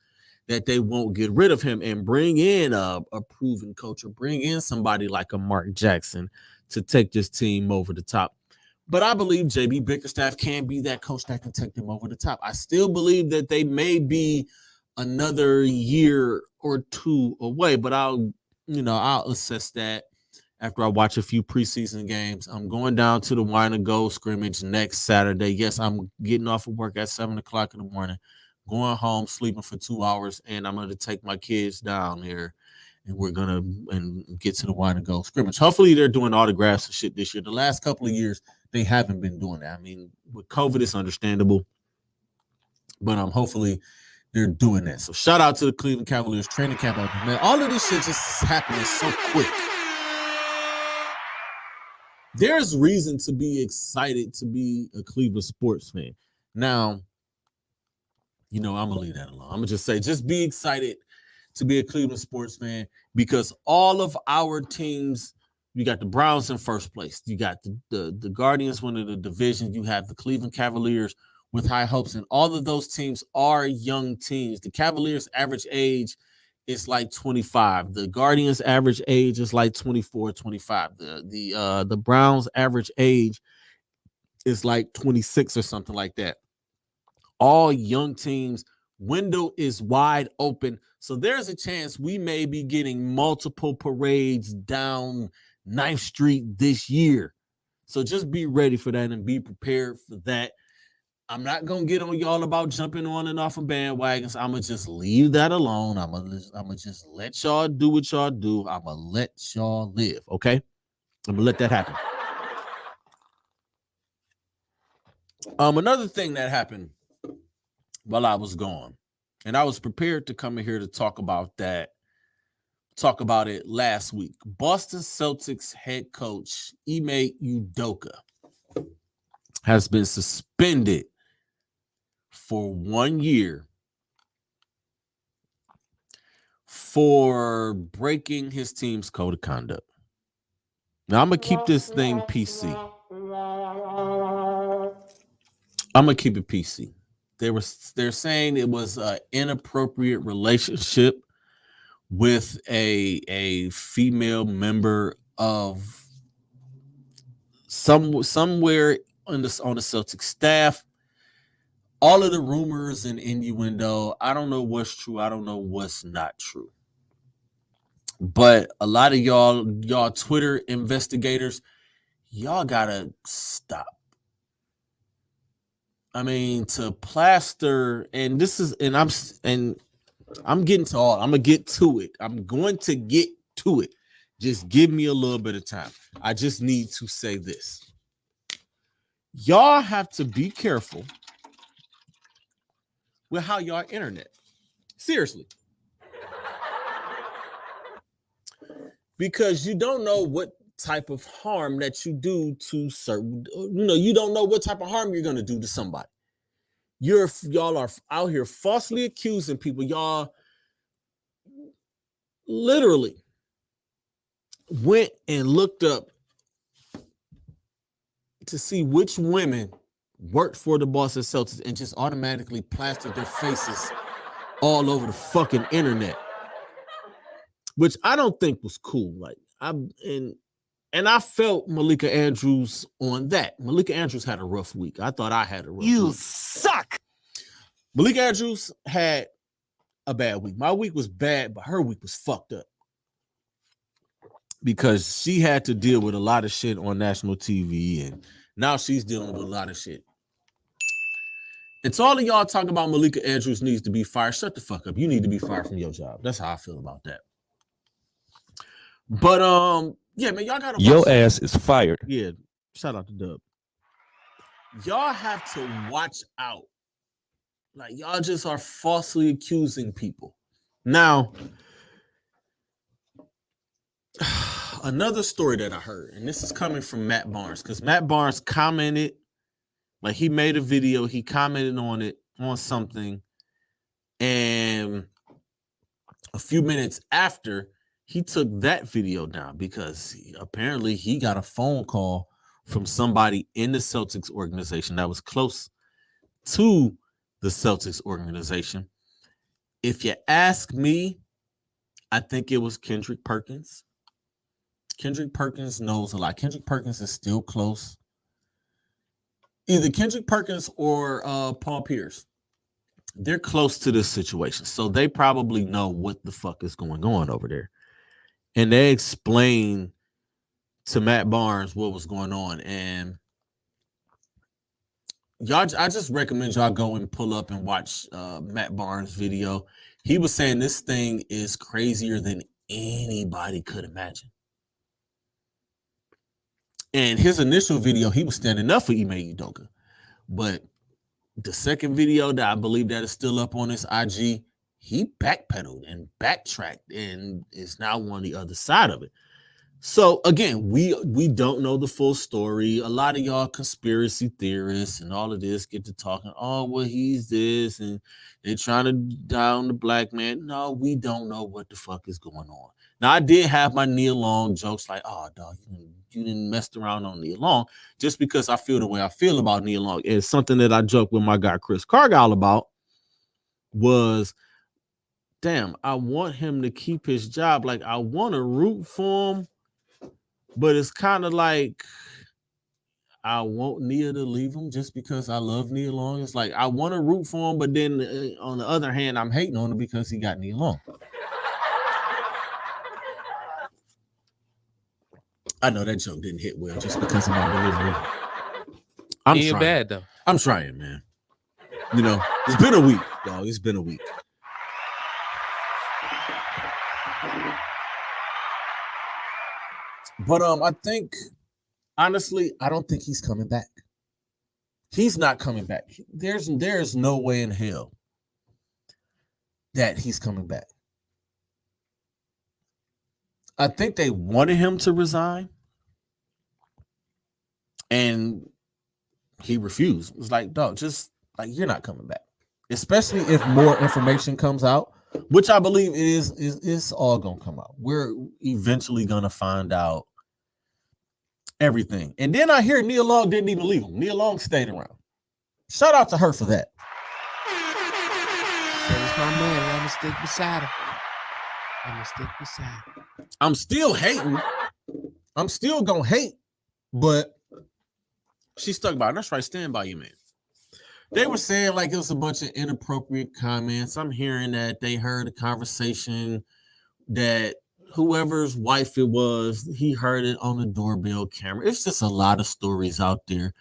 that they won't get rid of him and bring in a proven coach or bring in somebody like a Mark Jackson to take this team over the top. But I believe JB Bickerstaff can be that coach that can take them over the top. I still believe that they may be another year or two away, but I'll assess that after I watch a few preseason games. I'm going down to the Wine and Gold scrimmage next Saturday. Yes, I'm getting off of work at 7 o'clock in the morning, going home, sleeping for 2 hours, and I'm going to take my kids down here, and we're going to get to the Wine and Gold scrimmage. Hopefully they're doing autographs and shit this year. The last couple of years, they haven't been doing that. I mean, with COVID, it's understandable, but hopefully they're doing that. So shout out to the Cleveland Cavaliers training camp. Man, all of this shit just is happening so quick. There's reason to be excited to be a Cleveland sports fan. Now, I'm going to leave that alone. I'm going to just say, just be excited to be a Cleveland sports fan, because all of our teams, you got the Browns in first place. You got the Guardians winning the division. You have the Cleveland Cavaliers with high hopes, and all of those teams are young teams. The Cavaliers' average age is like 25. The Guardians' average age is like 24, 25. The Browns' average age is like 26 or something like that. All young teams. Window is wide open. So there's a chance we may be getting multiple parades down 9th Street this year. So just be ready for that and be prepared for that. I'm not gonna get on y'all about jumping on and off of bandwagons. I'm gonna just leave that alone. I'm gonna just let y'all do what y'all do. I'm gonna let y'all live. Okay, I'm gonna let that happen. Another thing that happened while I was gone, and I was prepared to come in here to talk about it last week. Boston Celtics head coach Ime Udoka has been suspended for 1 year for breaking his team's code of conduct. Now, I'm going to keep this thing PC. I'm going to keep it PC. They're saying it was an inappropriate relationship with a female member of somewhere on the Celtics staff. All of the rumors and innuendo, I don't know what's true. I don't know what's not true. But a lot of y'all Twitter investigators, y'all gotta stop. I mean, to plaster, and I'm getting to all. I'm gonna get to it. I'm going to get to it. Just give me a little bit of time. I just need to say this. Y'all have to be careful with how y'all internet. Seriously. Because you don't know what type of harm that you do to certain, you don't know what type of harm you're going to do to somebody. Y'all are out here falsely accusing people. Y'all literally went and looked up to see which women worked for the Boston Celtics and just automatically plastered their faces all over the fucking internet, which I don't think was cool. Like and I felt Malika Andrews on that. Malika Andrews had a rough week. I thought I had a rough week. You suck. Malika Andrews had a bad week. My week was bad, but her week was fucked up because she had to deal with a lot of shit on national TV, and now she's dealing with a lot of shit. And to all of y'all talking about Malika Andrews needs to be fired, shut the fuck up. You need to be fired from your job. That's how I feel about that. But yeah, man, y'all gotta your ass is fired. Yeah, shout out to Dub. Y'all have to watch out. Like, y'all just are falsely accusing people. Now, another story that I heard, and this is coming from Matt Barnes, because Matt Barnes commented, like he made a video, he commented on it, on something, and a few minutes after, he took that video down because apparently he got a phone call from somebody in the Celtics organization that was close to the Celtics organization. If you ask me, I think it was Kendrick Perkins. Kendrick Perkins knows a lot. Kendrick Perkins is still close. Either Kendrick Perkins or Paul Pierce. They're close to this situation. So they probably know what the fuck is going on over there. And they explained to Matt Barnes what was going on. And y'all, I just recommend y'all go and pull up and watch Matt Barnes' video. He was saying this thing is crazier than anybody could imagine. And his initial video, he was standing up for Ime Udoka. But the second video that I believe that is still up on his IG, he backpedaled and backtracked and is now on the other side of it. So again, we don't know the full story. A lot of y'all conspiracy theorists and all of this get to talking, oh, well, he's this, and they're trying to down the black man. No, we don't know what the fuck is going on. Now, I did have my Nia Long jokes like, oh, dog, you didn't mess around on Nia Long, just because I feel the way I feel about Nia Long. And something that I joked with my guy Chris Cargile about was, damn, I want him to keep his job. Like, I want to root for him, but it's kind of like I want Nia to leave him just because I love Nia Long. It's like I want to root for him, but then on the other hand, I'm hating on him because he got Nia Long. I know that joke didn't hit well just because of my delivery. I'm He ain't trying. bad though. I'm trying, man. You know, it's been a week, dog. It's been a week. But I think, honestly, I don't think he's coming back. He's not coming back. There's no way in hell that he's coming back. I think they wanted him to resign, and he refused. It was like, dog, just like, you're not coming back. Especially if more information comes out, which I believe is all gonna come out. We're eventually gonna find out everything. And then I hear Nia Long didn't even leave him. Nia Long stayed around. Shout out to her for that. Said it's my man. I'm gonna stick beside him. I'm still hating. I'm still gonna hate, but she's stuck by it. That's right. Stand by you, man. They were saying like it was a bunch of inappropriate comments. I'm hearing that they heard a conversation that whoever's wife it was, he heard it on the doorbell camera. It's just a lot of stories out there.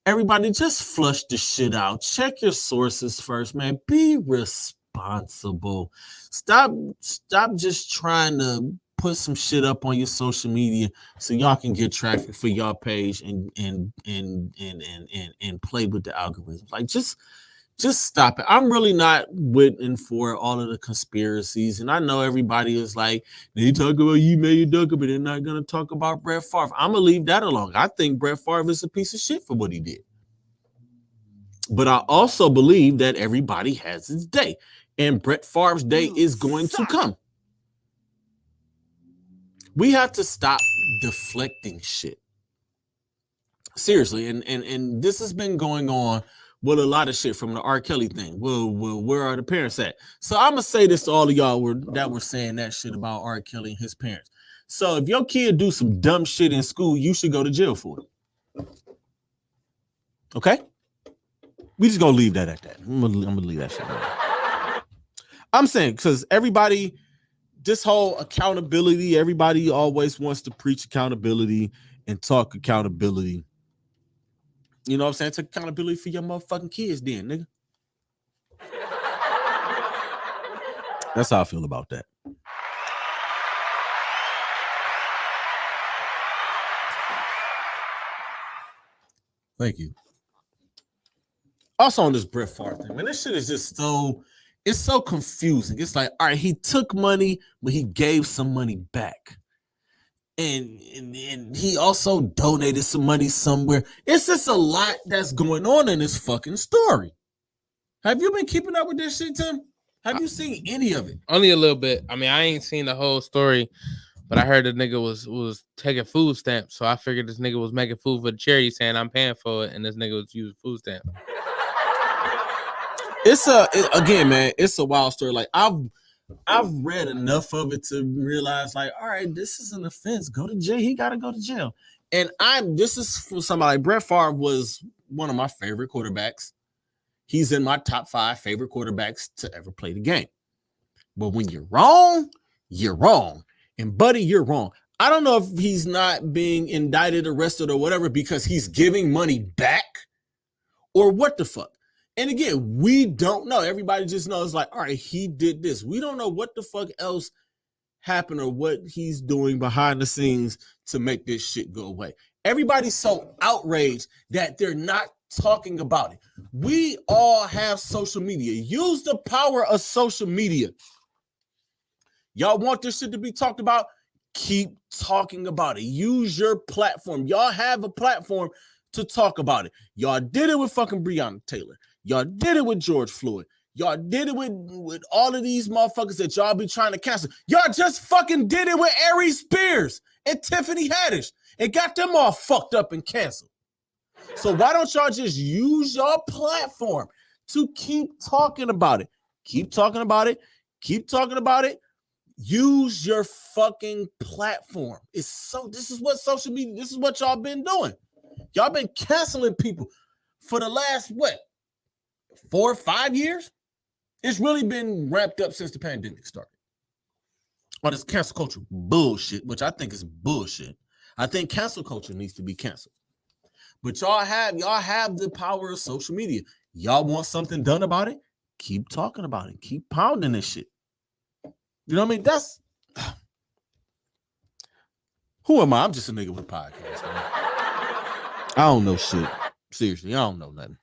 Everybody just flush the shit out. Check your sources first, man. Be responsible. Stop just trying to put some shit up on your social media so y'all can get traffic for y'all page and play with the algorithms. Like just stop it. I'm really not waiting for all of the conspiracies. And I know everybody is like, they talk about you made Duncan, but they're not going to talk about Brett Favre. I'm going to leave that alone. I think Brett Favre is a piece of shit for what he did. But I also believe that everybody has its day. And Brett Favre's day is going to come. We have to stop deflecting shit. Seriously. And this has been going on with a lot of shit from the R. Kelly thing. Well, where are the parents at? So I'm going to say this to all of y'all that were saying that shit about R. Kelly and his parents. So if your kid do some dumb shit in school, you should go to jail for it. Okay? We just going to leave that at that. I'm going to leave that shit alone. I'm saying, because everybody, this whole accountability, everybody always wants to preach accountability and talk accountability. You know what I'm saying? Take accountability for your motherfucking kids then, nigga. That's how I feel about that. Thank you. Also on this Brett Favre thing, man, this shit is just it's so confusing. It's like, all right, he took money, but he gave some money back. And he also donated some money somewhere. It's just a lot that's going on in this fucking story. Have you been keeping up with this shit, Tim? Have you seen any of it? Only a little bit. I mean, I ain't seen the whole story, but I heard the nigga was taking food stamps. So I figured this nigga was making food for the charity, saying I'm paying for it, and this nigga was using food stamps. Again, man, it's a wild story. Like I've read enough of it to realize, like, all right, this is an offense. Go to jail. He got to go to jail. And this is for somebody like Brett Favre was one of my favorite quarterbacks. He's in my top 5 favorite quarterbacks to ever play the game. But when you're wrong, you're wrong. And buddy, you're wrong. I don't know if he's not being indicted, arrested, or whatever because he's giving money back or what the fuck. And again, we don't know. Everybody just knows, like, all right, he did this. We don't know what the fuck else happened or what he's doing behind the scenes to make this shit go away. Everybody's so outraged that they're not talking about it. We all have social media. Use the power of social media. Y'all want this shit to be talked about? Keep talking about it. Use your platform. Y'all have a platform to talk about it. Y'all did it with fucking Breonna Taylor. Y'all did it with George Floyd. Y'all did it with all of these motherfuckers that y'all be trying to cancel. Y'all just fucking did it with Ari Spears and Tiffany Haddish and got them all fucked up and canceled. So why don't y'all just use your platform to keep talking about it? Keep talking about it. Keep talking about it. Use your fucking platform. This is what social media, this is what y'all been doing. Y'all been canceling people for the last, 4 or 5 years? It's really been ramped up since the pandemic started. All this cancel culture bullshit, which I think is bullshit. I think cancel culture needs to be canceled. But y'all have the power of social media. Y'all want something done about it? Keep talking about it. Keep pounding this shit. You know what I mean? That's who am I? I'm just a nigga with a podcast, man. I don't know shit. Seriously, I don't know nothing.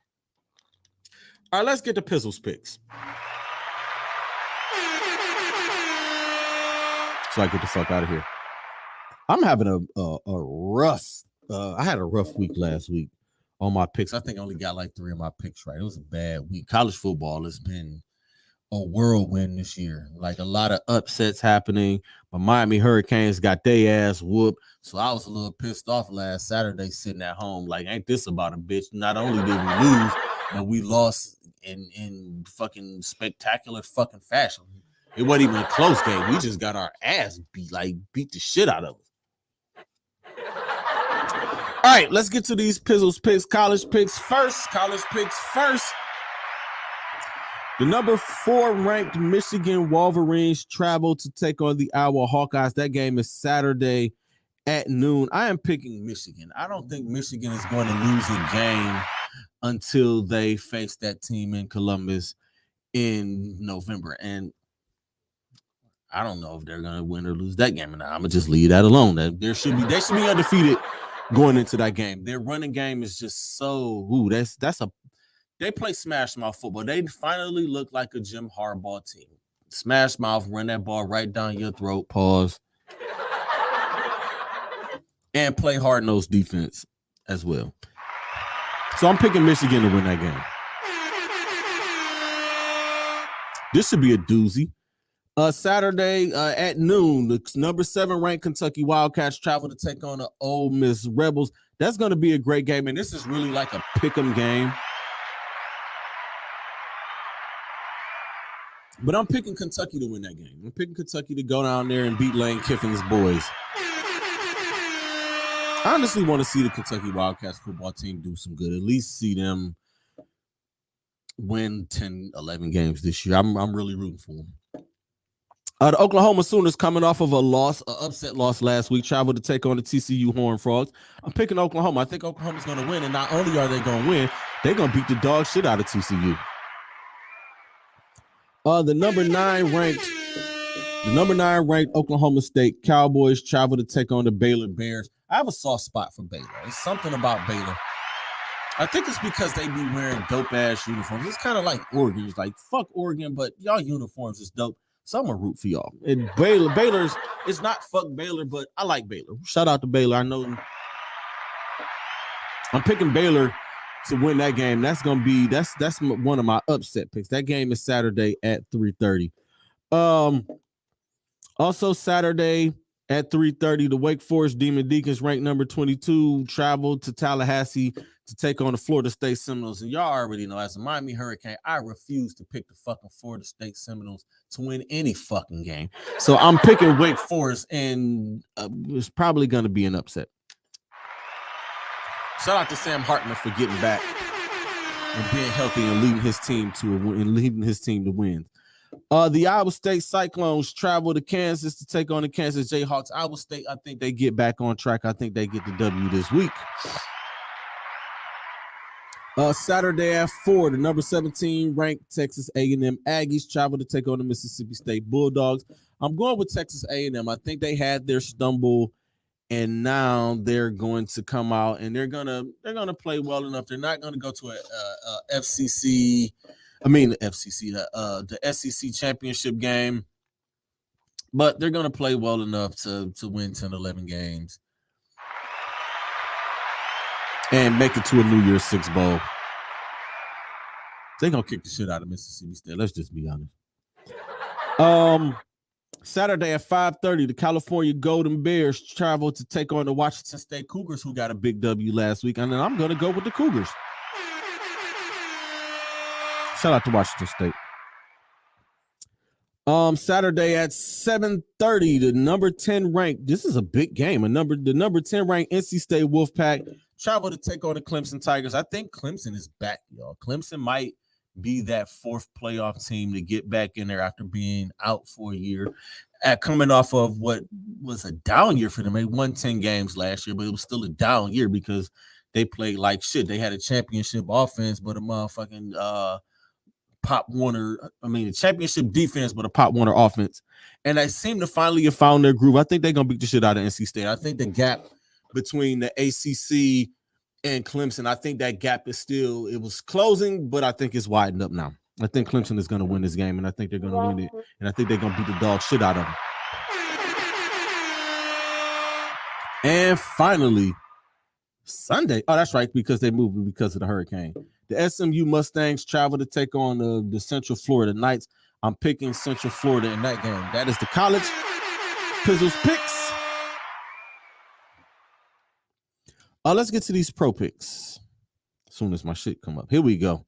All right, let's get to Pizzle's picks. So I get the fuck out of here. I'm having a rough. I had a rough week last week on my picks. I think I only got like 3 of my picks right. It was a bad week. College football has been a whirlwind this year. Like a lot of upsets happening. But Miami Hurricanes got their ass whooped. So I was a little pissed off last Saturday sitting at home. Like, ain't this about a bitch? Not only did we lose, but we lost in fucking spectacular fucking fashion. It wasn't even a close game. We just got our ass beat the shit out of us. All right, let's get to these Pizzles picks. College picks first. The number 4 ranked Michigan Wolverines travel to take on the Iowa Hawkeyes. That game is Saturday at noon. I am picking Michigan. I don't think Michigan is going to lose a game until they face that team in Columbus in November. And I don't know if they're going to win or lose that game. And I'm going to just leave that alone. They should be undefeated going into that game. Their running game is just so they play smash mouth football. They finally look like a Jim Harbaugh team. Smash mouth, run that ball right down your throat, pause. And play hard-nosed defense as well. So I'm picking Michigan to win that game. This should be a doozy. Saturday at noon, the number 7 ranked Kentucky Wildcats travel to take on the Ole Miss Rebels. That's going to be a great game, and this is really like a pick'em game. But I'm picking Kentucky to win that game. I'm picking Kentucky to go down there and beat Lane Kiffin's boys. I honestly want to see the Kentucky Wildcats football team do some good. At least see them win 10, 11 games this year. I'm really rooting for them. The Oklahoma Sooners, coming off of an upset loss last week, traveled to take on the TCU Horned Frogs. I'm picking Oklahoma. I think Oklahoma's going to win, and not only are they going to win, they're going to beat the dog shit out of TCU. The number 9 ranked Oklahoma State Cowboys travel to take on the Baylor Bears. I have a soft spot for Baylor. It's something about Baylor. I think it's because they be wearing dope ass uniforms. It's kind of like Oregon. It's like fuck Oregon, but y'all uniforms is dope. So I'm gonna root for y'all. And Baylor's it's not fuck Baylor, but I like Baylor. Shout out to Baylor. I know I'm picking Baylor to win that game. That's one of my upset picks. That game is Saturday at 3:30. Also Saturday at 3:30, the Wake Forest Demon Deacons, ranked number 22, traveled to Tallahassee to take on the Florida State Seminoles. And y'all already know, as a Miami Hurricane, I refuse to pick the fucking Florida State Seminoles to win any fucking game. So I'm picking Wake Forest, and it's probably going to be an upset. Shout out to Sam Hartman for getting back and being healthy and leading his team to win. The Iowa State Cyclones travel to Kansas to take on the Kansas Jayhawks. Iowa State, I think they get back on track. I think they get the W this week. Saturday at 4, the number 17 ranked Texas A&M Aggies travel to take on the Mississippi State Bulldogs. I'm going with Texas A&M. I think they had their stumble, and now they're going to come out and they're gonna play well enough. They're not going to go to the SEC championship game, but they're going to play well enough to win 10, 11 games and make it to a New Year's Six bowl. They're going to kick the shit out of Mississippi State. Let's just be honest. Saturday at 5:30, the California Golden Bears travel to take on the Washington State Cougars, who got a big W last week. And then I'm going to go with the Cougars. Shout out to Washington State. Saturday at 7:30, the number 10 ranked, this is a big game. The number 10 ranked NC State Wolfpack travel to take on the Clemson Tigers. I think Clemson is back, y'all. Clemson might be that 4th playoff team to get back in there after being out for a year, coming off of what was a down year for them. They won 10 games last year, but it was still a down year because they played like shit. They had a championship offense, but a motherfucking a championship defense, but a Pop Warner offense. And they seem to finally have found their groove. I think they're gonna beat the shit out of NC State. I think the gap between the ACC and Clemson, I think that gap is still, it was closing, but I think it's widened up now. I think Clemson is gonna win this game, and I think they're gonna win it, and I think they're gonna beat the dog shit out of them. And finally, Sunday. Oh, that's right, because they moved because of the hurricane. The SMU Mustangs travel to take on the Central Florida Knights. I'm picking Central Florida in that game. That is the college Pizzle's picks. Let's get to these pro picks. As soon as my shit come up. Here we go.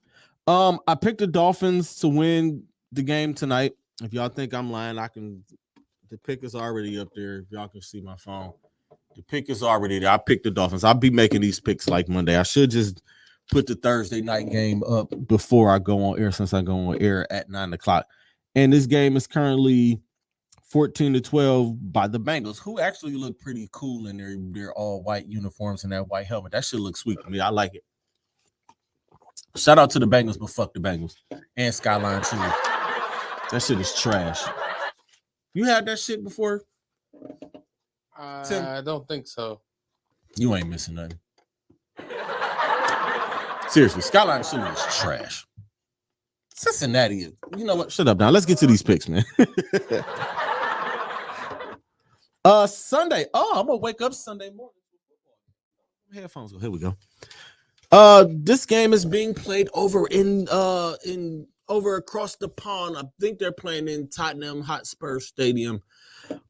I picked the Dolphins to win the game tonight. If y'all think I'm lying, the pick is already up there. If y'all can see my phone. The pick is already there. I picked the Dolphins. I'll be making these picks like Monday. I should just put the Thursday night game up before I go on air, since I go on air at 9:00. And this game is currently 14-12 by the Bengals, who actually look pretty cool in their all white uniforms and that white helmet. That shit looks sweet to me. I like it. Shout out to the Bengals, but fuck the Bengals and Skyline too. That shit is trash. You had that shit before? I don't think so. You ain't missing nothing. Seriously, Skyline shit is trash. Cincinnati, you know what? Shut up now. Let's get to these picks, man. Sunday. Oh, I'm gonna wake up Sunday morning. Headphones go. Here we go. This game is being played over over across the pond. I think they're playing in Tottenham Hotspur Stadium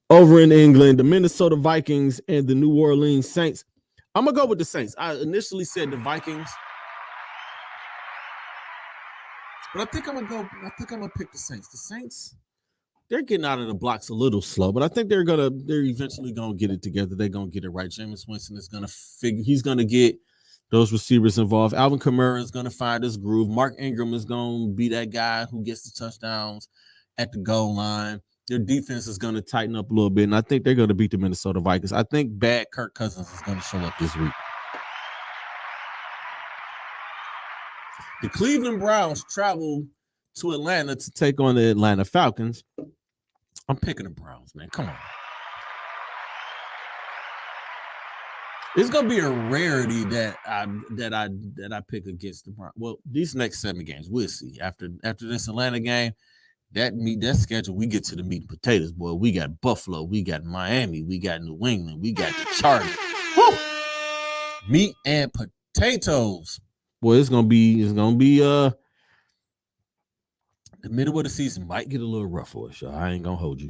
over in England. The Minnesota Vikings and the New Orleans Saints. I'm gonna go with the Saints. I initially said the Vikings, but I think I'm gonna pick the Saints. The Saints, they're getting out of the blocks a little slow, but I think they're eventually gonna get it together. They're gonna get it right. Jameis Winston is he's gonna get those receivers involved. Alvin Kamara is gonna find his groove. Mark Ingram is gonna be that guy who gets the touchdowns at the goal line. Their defense is gonna tighten up a little bit, and I think they're gonna beat the Minnesota Vikings. I think bad Kirk Cousins is gonna show up this week. The Cleveland Browns travel to Atlanta to take on the Atlanta Falcons. I'm picking the Browns, man. Come on. It's gonna be a rarity that I pick against the Browns. Well, these next 7 games, we'll see. After this Atlanta game, that schedule, we get to the meat and potatoes, boy. We got Buffalo, we got Miami, we got New England, we got the Chargers. Woo! Meat and potatoes. Boy, it's gonna be the middle of the season might get a little rough for us, y'all. I ain't gonna hold you.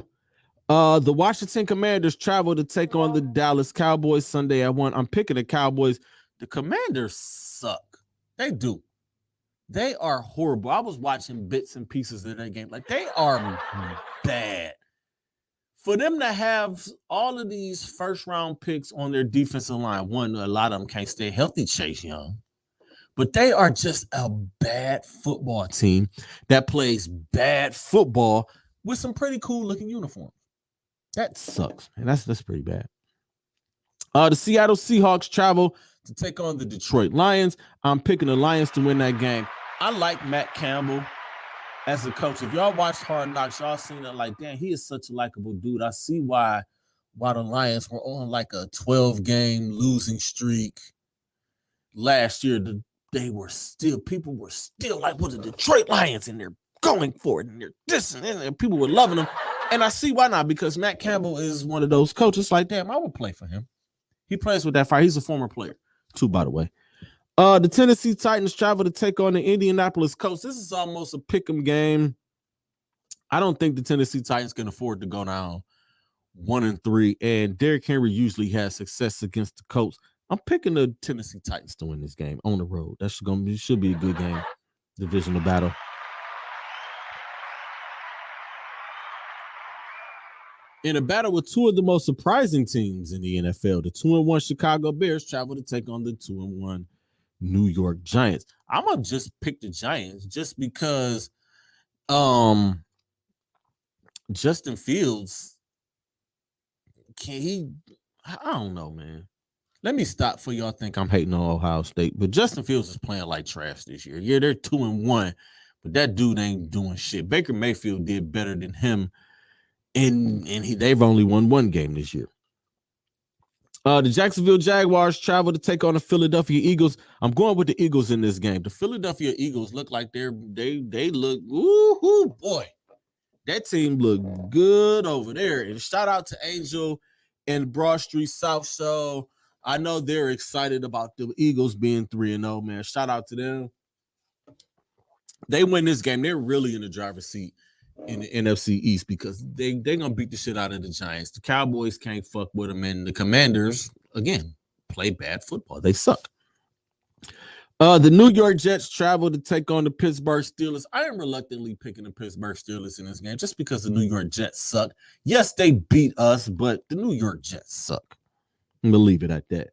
The Washington Commanders travel to take on the Dallas Cowboys Sunday at 1. I'm picking the Cowboys. The Commanders suck. They do. They are horrible. I was watching bits and pieces of that game. Like, they are bad. For them to have all of these first-round picks on their defensive line, one, a lot of them can't stay healthy, Chase Young. But they are just a bad football team that plays bad football with some pretty cool-looking uniforms. That sucks, man. That's pretty bad. The Seattle Seahawks travel to take on the Detroit Lions. I'm picking the Lions to win that game. I like Matt Campbell as a coach. If y'all watched Hard Knocks, y'all seen that, like, damn, he is such a likable dude. I see why the Lions were on like a 12-game losing streak last year. People were still like, what, the Detroit Lions, and they're going for it, and they're this and people were loving them. And I see why not, because Matt Campbell is one of those coaches like, damn, I would play for him. He plays with that fire. He's a former player, too, by the way. The Tennessee Titans travel to take on the Indianapolis Colts. This is almost a pick'em game. I don't think the Tennessee Titans can afford to go down 1-3, and Derrick Henry usually has success against the Colts. I'm picking the Tennessee Titans to win this game on the road. Should be a good game, divisional battle. In a battle with two of the most surprising teams in the NFL, the 2-1 Chicago Bears travel to take on the 2-1 New York Giants. I'm gonna just pick the Giants just because Justin Fields can he? I don't know, man. Let me stop for y'all think I'm hating on Ohio State, but Justin Fields is playing like trash this year. Yeah, they're 2-1, but that dude ain't doing shit. Baker Mayfield did better than him, and they've only won one game this year. The Jacksonville Jaguars travel to take on the Philadelphia Eagles. I'm going with the Eagles in this game. The Philadelphia Eagles look like they look, woo boy. That team look good over there. And shout out to Angel and Broad Street South Show. I know they're excited about the Eagles being 3-0, man. Shout out to them. They win this game. They're really in the driver's seat in the NFC East because they're going to beat the shit out of the Giants. The Cowboys can't fuck with them, and the Commanders, again, play bad football. They suck. The New York Jets travel to take on the Pittsburgh Steelers. I am reluctantly picking the Pittsburgh Steelers in this game just because the New York Jets suck. Yes, they beat us, but the New York Jets suck. I'm going to leave it at that.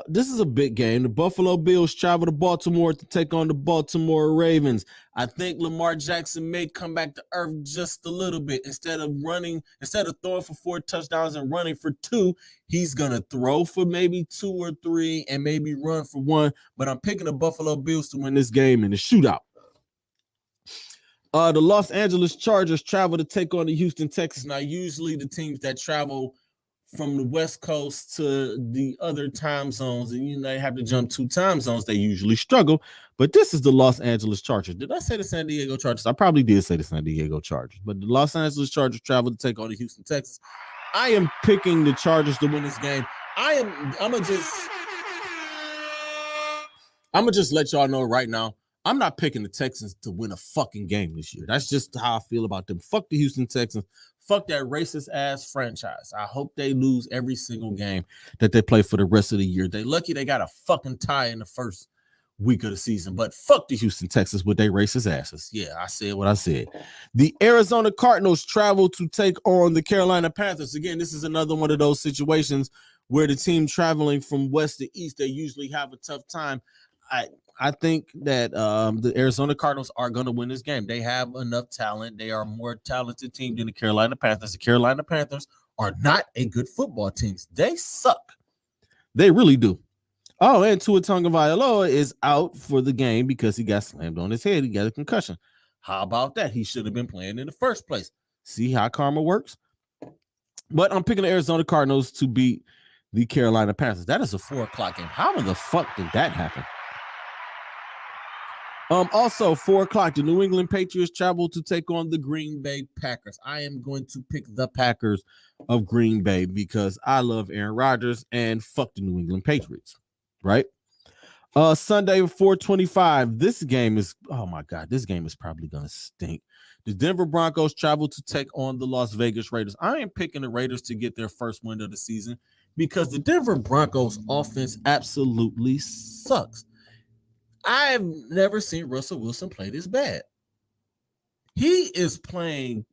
This is a big game. The Buffalo Bills travel to Baltimore to take on the Baltimore Ravens. I think Lamar Jackson may come back to earth just a little bit. Instead of throwing for 4 touchdowns and running for 2, he's gonna throw for maybe 2 or 3 and maybe run for 1. But I'm picking the Buffalo Bills to win this game in the shootout. The Los Angeles Chargers travel to take on the Houston Texans. Now, usually the teams that travel from the West Coast to the other time zones, and they have to jump 2 time zones, they usually struggle. But this is the Los Angeles Chargers. Did I say the San Diego Chargers? I probably did say the San Diego Chargers. But the Los Angeles Chargers travel to take on the Houston Texans. I am picking the Chargers to win this game. I'm gonna just let y'all know right now. I'm not picking the Texans to win a fucking game this year. That's just how I feel about them. Fuck the Houston Texans. Fuck that racist ass franchise. I hope they lose every single game that they play for the rest of the year. They lucky they got a fucking tie in the first week of the season, but fuck the Houston Texans with their racist asses. Yeah, I said what I said. The Arizona Cardinals travel to take on the Carolina Panthers. Again, this is another one of those situations where the team traveling from west to east, they usually have a tough time. I think that the Arizona Cardinals are going to win this game. They have enough talent. They are a more talented team than the Carolina Panthers. The Carolina Panthers are not a good football team. They suck. They really do. Oh, and Tua Tagovailoa is out for the game because he got slammed on his head. He got a concussion. How about that? He should have been playing in the first place. See how karma works? But I'm picking the Arizona Cardinals to beat the Carolina Panthers. That is a 4:00 game. How in the fuck did that happen? Also, 4:00, the New England Patriots travel to take on the Green Bay Packers. I am going to pick the Packers of Green Bay because I love Aaron Rodgers and fuck the New England Patriots, right? Sunday, 4:25. This game is, oh my God, this game is probably going to stink. The Denver Broncos travel to take on the Las Vegas Raiders. I am picking the Raiders to get their first win of the season because the Denver Broncos offense absolutely sucks. I've never seen Russell Wilson play this bad. He is playing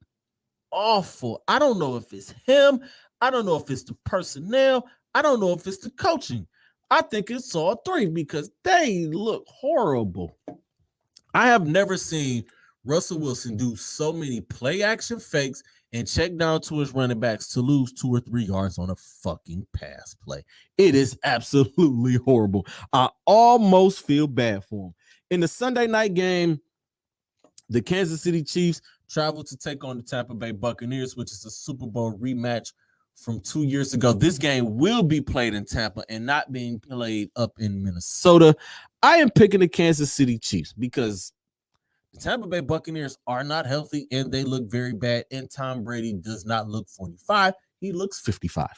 awful. I don't know if it's him. I don't know if it's the personnel. I don't know if it's the coaching. I think it's all 3 because they look horrible. I have never seen Russell Wilson do so many play action fakes and check down to his running backs to lose 2 or 3 yards on a fucking pass play. It is absolutely horrible. I almost feel bad for him. In the Sunday night game, the Kansas City Chiefs travel to take on the Tampa Bay Buccaneers, which is a Super Bowl rematch from 2 years ago. This game will be played in Tampa and not being played up in Minnesota. I am picking the Kansas City Chiefs because the Tampa Bay Buccaneers are not healthy and they look very bad. And Tom Brady does not look 45. He looks 55.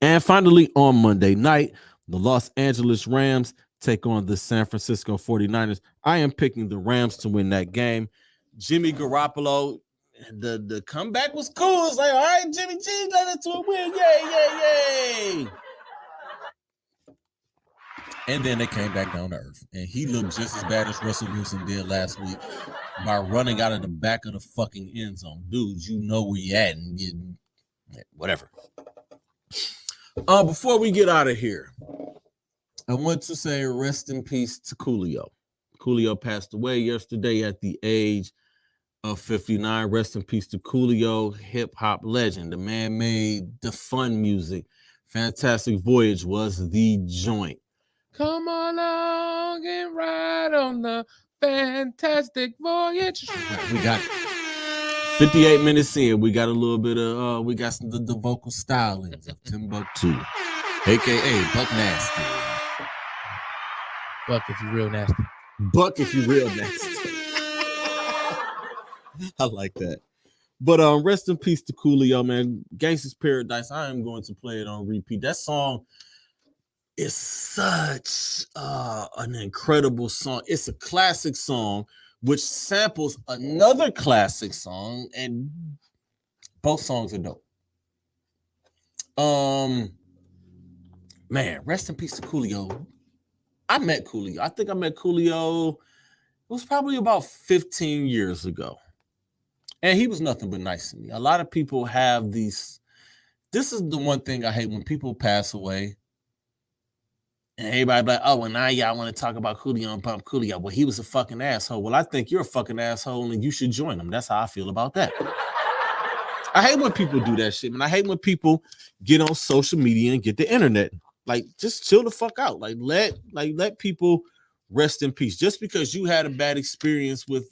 And finally, on Monday night, the Los Angeles Rams take on the San Francisco 49ers. I am picking the Rams to win that game. Jimmy Garoppolo, the comeback was cool. It's like, all right, Jimmy G led it to a win. Yay, yay, yay. And then they came back down to earth. And he looked just as bad as Russell Wilson did last week by running out of the back of the fucking end zone. Dude, you know where you at and getting whatever. Before we get out of here, I want to say rest in peace to Coolio. Coolio passed away yesterday at the age of 59. Rest in peace to Coolio, hip hop legend. The man made the fun music. Fantastic Voyage was the joint. Come along and ride on the fantastic voyage. We got 58 minutes in. We got a little bit of we got some the vocal stylings of Timbuktu, aka Buck Nasty. Buck if you real nasty. Buck if you real nasty. I like that. But rest in peace to Coolio, man. Gangsta's Paradise. I am going to play it on repeat. That song is such an incredible song. It's a classic song which samples another classic song, and both songs are dope. Man, rest in peace to Coolio. I met Coolio. I think I met Coolio. It was probably about 15 years ago. And he was nothing but nice to me. A lot of people have these. This is the one thing I hate when people pass away. And everybody be like, oh, well, now y'all want to talk about Coolio and bump Coolio. Well, he was a fucking asshole. Well, I think you're a fucking asshole and you should join him. That's how I feel about that. I hate when people do that shit, man. I hate when people get on social media and get the internet. Like, just chill the fuck out. Let people rest in peace. Just because you had a bad experience with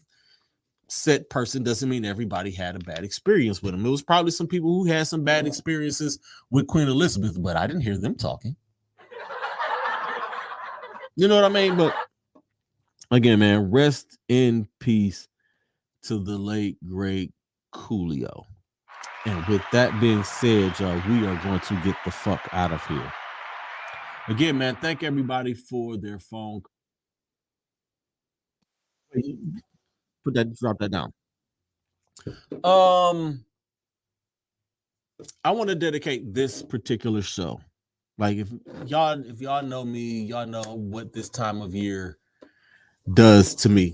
said person doesn't mean everybody had a bad experience with him. It was probably some people who had some bad experiences with Queen Elizabeth, but I didn't hear them talking. You know what I mean? But again, man, rest in peace to the late, great Coolio. And with that being said, y'all, we are going to get the fuck out of here. Again, man, thank everybody for their phone. Drop that down. I want to dedicate this particular show. Like if y'all know me, y'all know what this time of year does to me.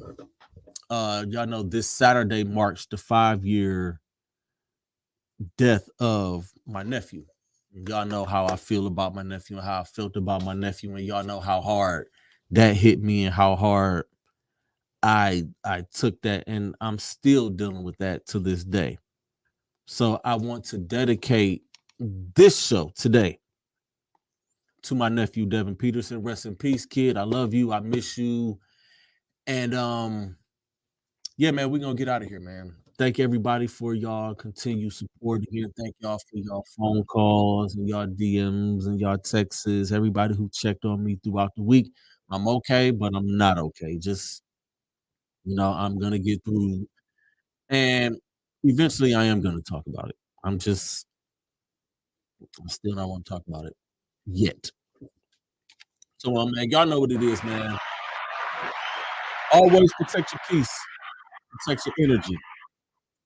Y'all know this Saturday marks the 5-year death of my nephew. Y'all know how I feel about my nephew and how I felt about my nephew, and y'all know how hard that hit me and how hard I took that, and I'm still dealing with that to this day. So I want to dedicate this show today to my nephew Devin Peterson. Rest in peace, kid. I love you. I miss you. And yeah, man, we're gonna get out of here, man. Thank everybody for y'all continued support again. Thank y'all for y'all phone calls and y'all DMs and y'all texts. Everybody who checked on me throughout the week. I'm okay, but I'm not okay. Just I'm gonna get through, and eventually I am gonna talk about it. I still don't want to talk about it yet. So man, y'all know what it is, man. Always protect your peace, protect your energy.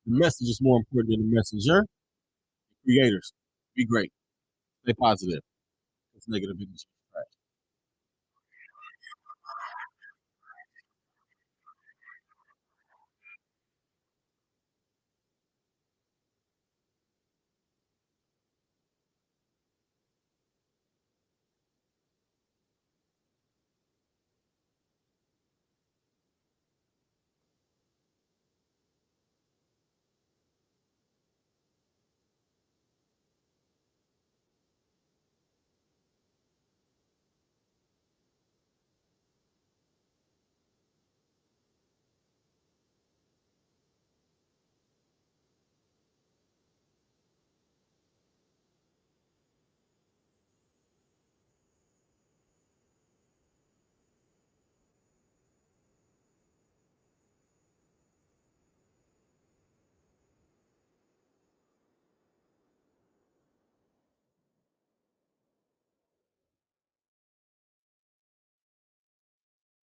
The message is more important than the messenger. Creators, be great. Stay positive. It's negative energy.